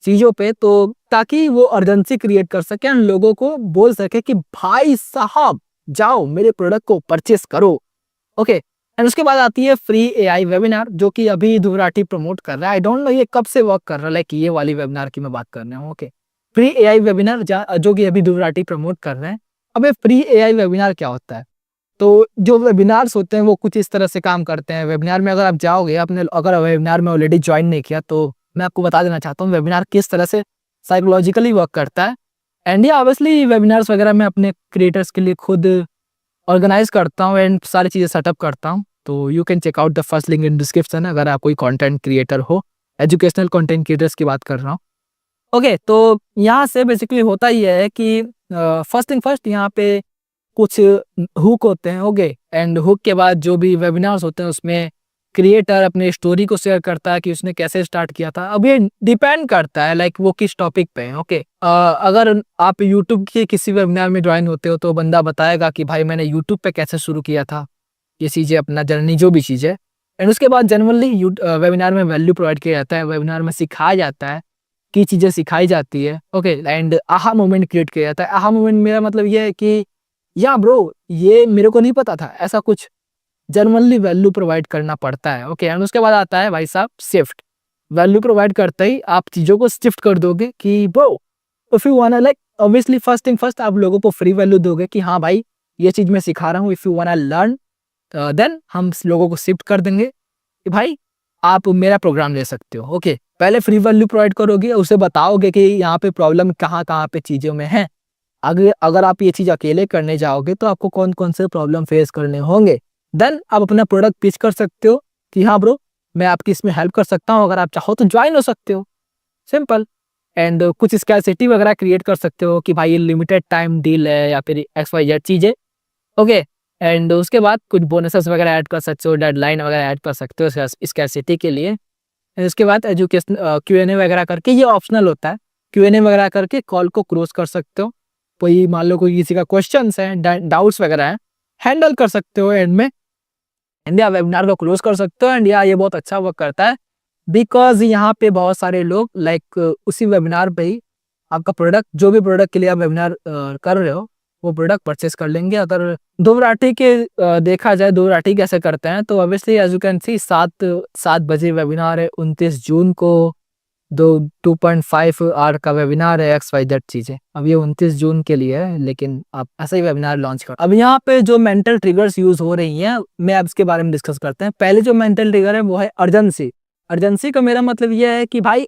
चीजों पे, तो ताकि वो अर्जेंसी क्रिएट कर सके और लोगों को बोल सके कि भाई साहब जाओ मेरे प्रोडक्ट को परचेस करो। ओके, एंड उसके बाद आती है फ्री एआई वेबिनार, जो कि अभी ध्रुव राठी प्रमोट कर रहा है। आई डोंट नो ये कब से वर्क कर रहा है, लाइक ये वाली वेबिनार की मैं बात कर रहा हूँ। ओके, फ्री एआई वेबिनार जो कि अभी ध्रुव राठी प्रमोट कर रहे हैं। अब ये फ्री एआई वेबिनार क्या होता है? तो जो वेबिनार्स होते हैं वो कुछ इस तरह से काम करते हैं। वेबिनार में अगर आप जाओगे, आपने अगर वेबिनार में ऑलरेडी ज्वाइन नहीं किया, तो मैं आपको बता देना चाहता हूँ वेबिनार किस तरह से साइकोलॉजिकली वर्क करता है। एंड ये ऑब्वियसली वेबिनार्स वगैरह मैं अपने क्रिएटर्स के लिए खुद ऑर्गेनाइज करता हूँ एंड सारी चीज़ें सेटअप करता हूँ। तो you can check out the first link in description अगर आप कोई कंटेंट क्रिएटर हो, एजुकेशनल कंटेंट क्रिएटर्स की बात कर रहा हूँ। ओके, तो यहाँ से बेसिकली होता ही है कि फर्स्ट थिंग फर्स्ट, यहाँ पे कुछ हुक होते हैं। ओके, एंड हुक के बाद जो भी वेबिनार्स होते हैं उसमें क्रिएटर अपने स्टोरी को शेयर करता है कि उसने कैसे स्टार्ट किया था। अब ये डिपेंड करता है लाइक वो किस टॉपिक पे है। ओके, अगर आप यूट्यूब के किसी वेबिनार में ज्वाइन होते हो तो बंदा बताएगा कि भाई मैंने यूट्यूब पे कैसे शुरू किया था, ये चीज़ें अपना जर्नी जो भी चीज़ है। एंड उसके बाद जनरली वेबिनार में वैल्यू प्रोवाइड किया जाता है, वेबिनार में सिखाया जाता है की चीज़ें सिखाई जाती है। Okay, and aha moment create किया जाता है। आहा मोमेंट मेरा मतलब ये है कि या ब्रो ये मेरे को नहीं पता था, ऐसा कुछ जनरली वैल्यू प्रोवाइड करना पड़ता है। ओके, एंड उसके बाद आता है भाई साहब शिफ्ट। वैल्यू प्रोवाइड करते ही आप चीज़ों को शिफ्ट कर दोगे कि bro if you wanna like, obviously first thing first आप लोगों को फ्री वैल्यू दोगे कि हाँ भाई ये चीज़ मैं सिखा रहा हूँ, if you wanna learn then हम लोगों को शिफ्ट कर देंगे कि भाई आप मेरा प्रोग्राम ले सकते हो। ओके, पहले फ्री वैल्यू प्रोवाइड करोगे, उसे बताओगे कि यहाँ पे प्रॉब्लम कहाँ कहाँ पे चीज़ों में है। अगर आप ये चीज़ अकेले करने जाओगे तो आपको कौन कौन से प्रॉब्लम फेस करने होंगे। देन आप अपना प्रोडक्ट पिच कर सकते हो कि हाँ ब्रो मैं आपकी इसमें हेल्प कर सकता हूँ, अगर आप चाहो तो ज्वाइन हो सकते हो, सिंपल। एंड कुछ स्कैरसिटी वगैरह क्रिएट कर सकते हो कि भाई ये लिमिटेड टाइम डील है या फिर XYZ चीज़ें। ओके, एंड उसके बाद कुछ बोनसेस वगैरह ऐड कर सकते हो, डेडलाइन वगैरह ऐड कर सकते हो स्कैरसिटी के लिए। एंड उसके बाद एजुकेशन Q&A वगैरह करके, ये ऑप्शनल होता है, Q&A वगैरह करके कॉल को क्लोज कर सकते हो। कोई मान लो कोई किसी का क्वेश्चंस है, डाउट्स वगैरह है, हैंडल कर सकते हो एंड में, एंड या वेबिनार को क्लोज कर सकते हो। एंड या ये बहुत अच्छा वर्क करता है बिकॉज यहाँ पे बहुत सारे लोग लाइक उसी वेबिनार पे ही आपका प्रोडक्ट, जो भी प्रोडक्ट के लिए आप वेबिनार कर रहे हो, वो प्रोडक्ट परचेस कर लेंगे। अगर ध्रुव राठी के देखा जाए ध्रुव राठी कैसे करते हैं, तो obviously as you can see 7 बजे वेबिनार है 29 जून को, 2.5 आवर का वेबिनार है, XYZ चीजें। अब ये 29 जून के लिए है, लेकिन आप ऐसा ही वेबिनार लॉन्च कर। अब यहाँ पे जो मेंटल ट्रिगर्स यूज हो रही हैं, मैं अब इसके बारे में डिस्कस करते हैं। पहले जो मेंटल ट्रिगर है वो है अर्जेंसी। अर्जेंसी का मेरा मतलब ये है कि भाई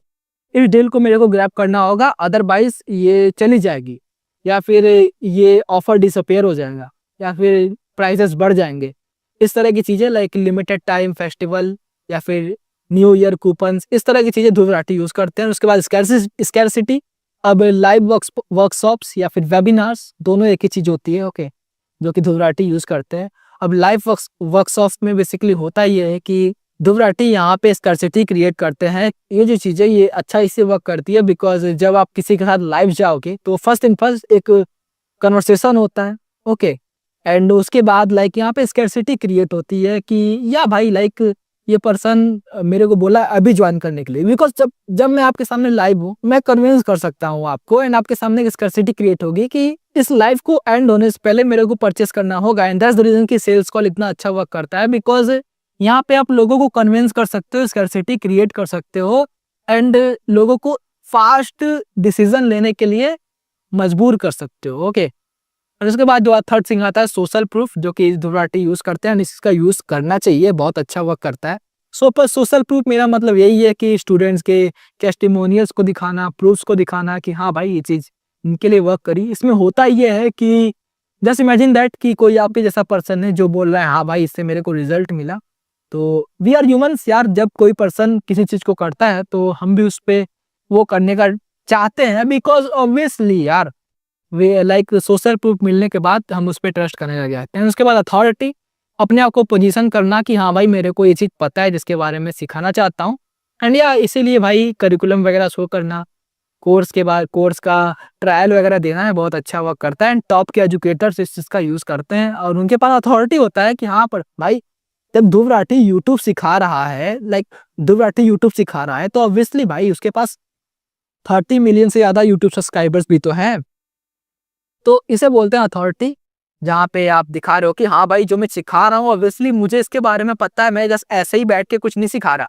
इस डील को मेरे को ग्रैब करना होगा, अदरवाइज ये चली जाएगी, या फिर ये ऑफर डिसअपेयर हो जाएगा, या फिर प्राइसेस बढ़ जाएंगे। इस तरह की चीजें लाइक लिमिटेड टाइम फेस्टिवल या फिर न्यू ईयर कूपन्स, इस तरह की चीज़ें ध्रुव राठी यूज़ करते हैं। उसके बाद स्कैरसिटी, अब लाइव वर्कशॉप्स या फिर वेबिनार्स दोनों एक ही चीज़ होती है, ओके, जो कि ध्रुव राठी यूज़ करते हैं। अब लाइव वर्कशॉप्स में बेसिकली होता ये है कि ध्रुव राठी यहाँ पे स्कैरसिटी क्रिएट करते हैं। ये जो चीज़ें ये अच्छा इससे वर्क करती है बिकॉज जब आप किसी के साथ लाइव जाओगे तो फर्स्ट इन फर्स्ट एक कन्वर्सेशन होता है, ओके, एंड उसके बाद लाइक यहाँ पे स्कैरसिटी क्रिएट होती है कि या भाई लाइक ये पर्सन मेरे को बोला अभी ज्वाइन करने के लिए, बिकॉज जब जब मैं आपके सामने लाइव हूँ मैं कन्विंस कर सकता हूँ आपको, एंड आपके सामने एक स्कैरसिटी क्रिएट होगी कि इस लाइव को एंड होने से पहले मेरे को परचेस करना होगा। एंड दैट्स द रीजन कि सेल्स कॉल इतना अच्छा वर्क करता है, बिकॉज यहाँ पे आप लोगों को कन्विंस कर सकते हो, स्कैरसिटी क्रिएट कर सकते हो, एंड लोगों को फास्ट डिसीजन लेने के लिए मजबूर कर सकते हो, ओके। और उसके बाद जो थर्ड थिंग आता है सोशल प्रूफ, जो कि ध्रुव राठी यूज करते हैं, इसका यूज करना चाहिए, बहुत अच्छा वर्क करता है। पर सोशल प्रूफ मेरा मतलब यही है कि स्टूडेंट्स के टेस्टिमोनियल्स को दिखाना, प्रूफ्स को दिखाना कि हाँ भाई ये चीज इनके लिए वर्क करी। इसमें होता ये है कि जस्ट इमेजिन दैट कि कोई आपके जैसा पर्सन है जो बोल रहा है हाँ भाई इससे मेरे को रिजल्ट मिला, तो वी आर ह्यूमंस यार, जब कोई पर्सन किसी चीज को करता है तो हम भी उस पर वो करने का चाहते हैं, बिकॉज ऑब्वियसली यार वे लाइक सोशल प्रूफ मिलने के बाद हम उस पर ट्रस्ट करने लग जाते हैं। उसके बाद अथॉरिटी, अपने आप को पोजीशन करना कि हाँ भाई मेरे को ये चीज़ पता है जिसके बारे में सिखाना चाहता हूँ, एंड या इसीलिए भाई करिकुलम वगैरह शो करना, कोर्स के बाद कोर्स का ट्रायल वगैरह देना है, बहुत अच्छा वर्क करता है। एंड टॉप के एजुकेटर्स इस चीज़ का यूज़ करते हैं और उनके पास अथॉरिटी होता है कि हाँ पर भाई जब ध्रुव राठी यूट्यूब सिखा रहा है, लाइक ध्रुव राठी यूट्यूब सिखा रहा है, तो ऑब्वियसली भाई उसके पास 30 मिलियन से ज़्यादा यूट्यूब सब्सक्राइबर्स भी तो हैं। तो इसे बोलते हैं अथॉरिटी, जहाँ पे आप दिखा रहे हो कि हाँ भाई जो मैं सिखा रहा हूँ ऑब्वियसली मुझे इसके बारे में पता है, मैं जस्ट ऐसे ही बैठ के कुछ नहीं सिखा रहा।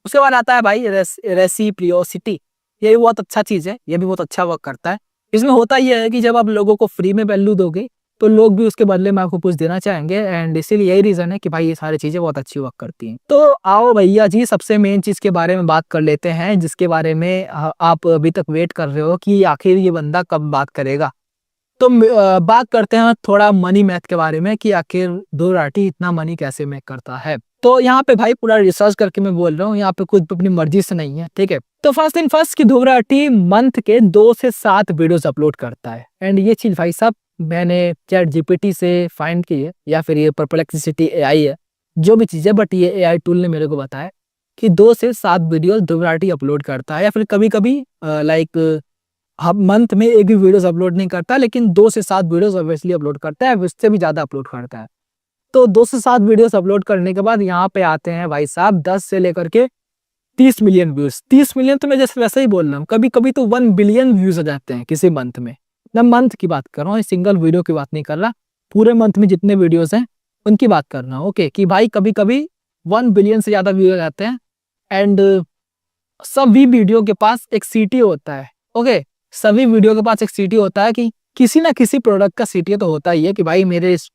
उसके बाद आता है भाई रेसिप्रोसिटी, ये भी बहुत अच्छा चीज़ है, ये भी बहुत अच्छा वर्क करता है। इसमें होता यह है कि जब आप लोगों को फ्री में वैल्यू दोगे तो लोग भी उसके बदले में आपको कुछ देना चाहेंगे, एंड इसीलिए यही रीज़न है कि भाई ये सारी चीज़ें बहुत अच्छी वर्क करती हैं। तो आओ भैया जी सबसे मेन चीज़ के बारे में बात कर लेते हैं, जिसके बारे में आप अभी तक वेट कर रहे हो कि आखिर ये बंदा कब बात करेगा। तो बात करते हैं थोड़ा मनी मैथ के बारे में कि आखिर ध्रुव राठी इतना मनी कैसे मेक करता है। तो यहाँ पे भाई पूरा रिसर्च करके मैं बोल रहा हूँ, यहाँ पे कुछ अपनी मर्जी से नहीं है, ठीक है। तो फर्स्ट इन फर्स्ट कि ध्रुव राठी मंथ के 2 से 7 वीडियोस अपलोड करता है, एंड ये चीज भाई साहब मैंने चैट जीपीटी से फाइंड की है या फिर ये परप्लेक्सिटी एआई है, जो भी चीज है, बट ये एआई टूल ने मेरे को बताया कि 2 से 7 वीडियो ध्रुव राठी अपलोड करता है, या फिर कभी कभी लाइक मंथ में एक भी वीडियोस अपलोड नहीं करता, लेकिन 2 से 7 वीडियोस ऑब्वियसली अपलोड करता है, उससे भी ज्यादा अपलोड करता है। तो 2 से 7 वीडियोस अपलोड करने के बाद यहाँ पे आते हैं भाई साहब 10 से लेकर के 30 मिलियन व्यूज। 30 मिलियन तो मैं जैसे वैसे ही बोल रहा हूँ, कभी कभी तो 1 बिलियन व्यूज आ जाते हैं किसी मंथ में। मैं मंथ की बात कर रहा हूँ, सिंगल वीडियो की बात नहीं कर रहा, पूरे मंथ में जितने वीडियोस हैं उनकी बात कर रहा हूँ, ओके। कि भाई कभी कभी 1 बिलियन से ज्यादा व्यूज आते हैं, एंड सभी वीडियो के पास एक सीटी होता है, ओके। सभी वीडियो के पास एक सीटी होता है कि किसी ना किसी प्रोडक्ट का सीटी तो होता ही है कि भाई मेरे इस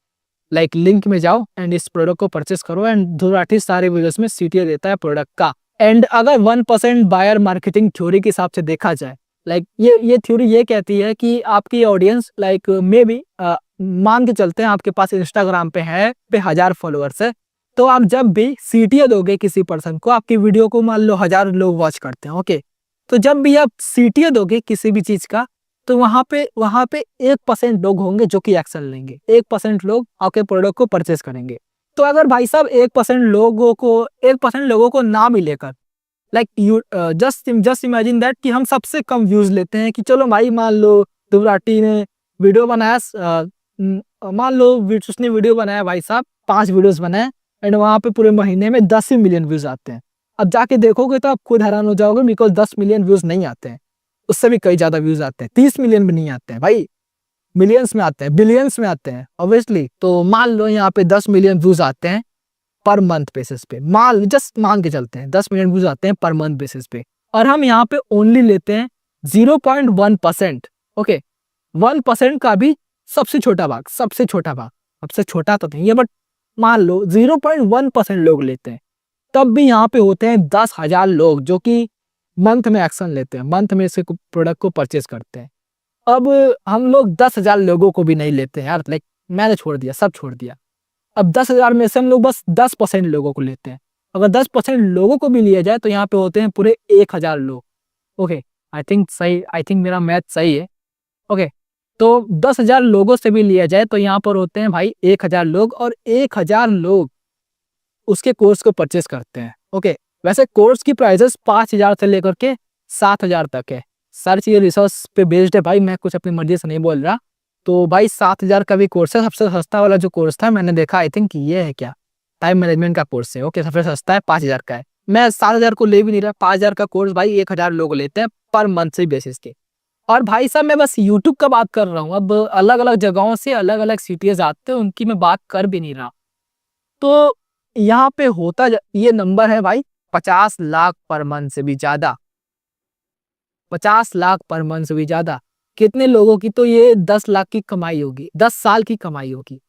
लाइक लिंक में जाओ एंड इस प्रोडक्ट को परचेस करो, एंड ध्रुव राठी सारे वीडियोस में सीटी देता है प्रोडक्ट का। एंड अगर 1% बायर मार्केटिंग थ्योरी के हिसाब से देखा जाए, लाइक ये थ्योरी ये कहती है कि आपकी ऑडियंस लाइक मे बी मान के चलते हैं आपके पास इंस्टाग्राम पे 1000 फॉलोअर्स है, तो आप जब भी सीटीए दोगे किसी पर्सन को, आपकी वीडियो को मान लो 1000 लोग वॉच करते हैं, ओके। तो जब भी आप सीटीए दोगे किसी भी चीज का, तो वहां पे 1% लोग होंगे जो कि एक्शन लेंगे, 1% लोग आपके प्रोडक्ट को परचेस करेंगे। तो अगर भाई साहब 1% लोगों को ना मिलेकर, like you just imagine that कि हम सबसे कम व्यूज लेते हैं, कि चलो भाई मान लो ध्रुव राठी ने वीडियो बनाया, मान लो उसने वीडियो बनाया भाई साहब 5 वीडियोस बनाए, एंड वहां पे पूरे महीने में 10 ही मिलियन व्यूज आते हैं। अब जाके देखोगे तो आप खुद हैरान हो जाओगे, बिकॉज 10 मिलियन व्यूज नहीं आते हैं, उससे भी कई ज्यादा व्यूज आते हैं, 30 मिलियन भी नहीं आते हैं भाई, मिलियंस में आते हैं, बिलियंस में आते हैं ऑब्वियसली। तो मान लो यहाँ पे 10 मिलियन व्यूज आते हैं पर मंथ बेसिस पे, मान के चलते हैं 10 मिलियन व्यूज आते हैं पर मंथ बेसिस पे, और हम यहाँ पे ओनली लेते हैं 0.1%, ओके। 1% का भी सबसे छोटा भाग, सबसे छोटा तो नहीं है, बट मान लो 0.1% लोग लेते हैं, तब भी यहाँ पे होते हैं 10,000 लोग जो कि मंथ में एक्शन लेते हैं, मंथ में इस प्रोडक्ट को परचेस करते हैं। अब हम लोग 10,000 लोगों को भी नहीं लेते हैं यार, लाइक मैंने छोड़ दिया, सब छोड़ दिया। अब 10,000 में से हम लोग बस 10% लोगों को लेते हैं, अगर 10% लोगों को भी लिया जाए तो यहाँ पे होते हैं पूरे 1000 लोग। ओके, आई थिंक मेरा मैथ सही है। ओके, तो 10,000 लोगों से भी लिया जाए तो यहाँ पर होते हैं भाई 1000 लोग, और 1000 लोग उसके कोर्स को परचेस करते हैं। ओके, वैसे कोर्स की प्राइसेस 5000 से लेकर के 7000 तक है। सारी चीज़ें रिसोर्स पे बेस्ड है भाई, मैं कुछ अपनी मर्जी से नहीं बोल रहा। तो भाई 7000 का भी कोर्स है। सबसे सस्ता वाला जो कोर्स था मैंने देखा, आई थिंक ये है क्या, टाइम मैनेजमेंट का कोर्स है। ओके, सबसे सस्ता है 5000 का है। मैं 7000 को ले भी नहीं रहा, 5000 का कोर्स भाई 1000 लोग लेते हैं पर मंथली बेसिस के। और भाई साहब मैं बस यूट्यूब का बात कर रहा हूँ, अब अलग अलग जगहों से अलग अलग सिटीज आते हैं, उनकी मैं बात कर भी नहीं रहा। तो यहाँ पे ये नंबर है भाई 50 लाख पर मंथ से भी ज्यादा। 50 लाख पर मंथ से भी ज्यादा कितने लोगों की, तो ये 10 लाख की कमाई होगी, 10 साल की कमाई होगी।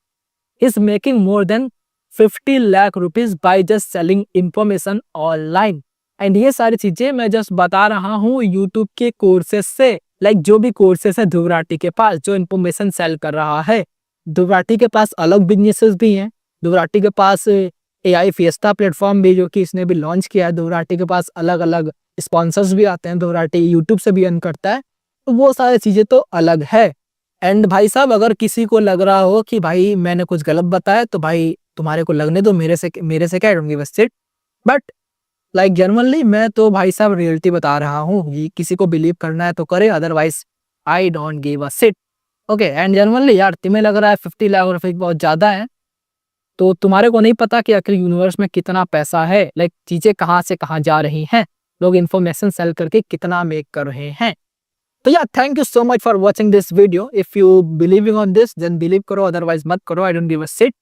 Is making more than 50 lakh rupees by just selling information online. And ये सारी चीजें मैं जस्ट बता रहा हूँ यूट्यूब के कोर्सेज से। लाइक जो भी कोर्सेस है ध्रुव राठी के पास, जो इन्फॉर्मेशन सेल कर रहा है, ध्रुव राठी के पास अलग बिजनेसेस भी हैं। ध्रुव राठी के पास AI फिएस्टा प्लेटफॉर्म भी जो कि इसने भी लॉन्च किया है। ध्रुव राठी के पास अलग अलग स्पॉन्सर्स भी आते हैं। ध्रुव राठी यूट्यूब से भी अर्न करता है। तो वो सारी चीजें तो अलग है। एंड भाई साहब अगर किसी को लग रहा हो कि भाई मैंने कुछ गलत बताया तो भाई तुम्हारे को लगने दो, मेरे से क्या, आई don't give a shit. But like generally मैं तो भाई साहब रियलिटी बता रहा हूँ, ये किसी को बिलीव करना है तो करे, otherwise I don't give a shit. Okay, and generally यार तुम्हें लग रहा है 50 लाख रुपए बहुत ज्यादा है, तो तुम्हारे को नहीं पता कि आखिर यूनिवर्स में कितना पैसा है, लाइक चीजें कहाँ से कहाँ जा रही हैं, लोग इन्फॉर्मेशन सेल करके कितना मेक कर रहे हैं। तो yeah thank you so much for watching this video. If you believing on this then believe करो, अदरवाइज मत करो, I don't give a shit.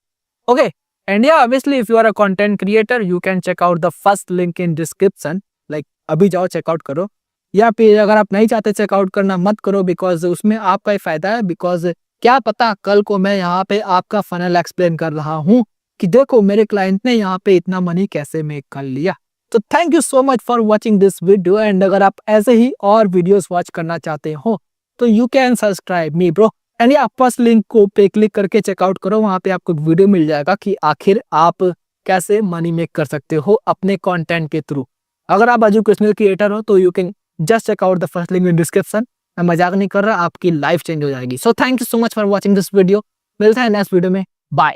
Okay, and yeah obviously if you are a content creator you can check out the first link in description। like अभी जाओ checkout करो, या फिर अगर आप नहीं चाहते चेकआउट करना मत करो, बिकॉज उसमें आपका ही फायदा है। बिकॉज क्या पता कल को मैं यहाँ पे आपका फनल एक्सप्लेन कर रहा हूँ कि देखो मेरे क्लाइंट ने यहाँ पे इतना मनी कैसे मेक कर लिया। तो thank you so much for watching this video, and अगर आप ऐसे ही और वीडियोस वॉच करना चाहते हो तो you can subscribe me bro. And ये फर्स्ट लिंक को पे क्लिक करके चेकआउट करो, वहां पे आपको वीडियो मिल जाएगा कि आखिर आप कैसे मनी मेक कर सकते हो अपने कंटेंट के थ्रू। अगर आप एजुकेशनल क्रिएटर हो तो you can just check out the first link in description. मैं मजाक नहीं कर रहा, आपकी लाइफ चेंज हो जाएगी। So thank you so much for watching this video. मिलते हैं नेक्स्ट वीडियो में, बाय।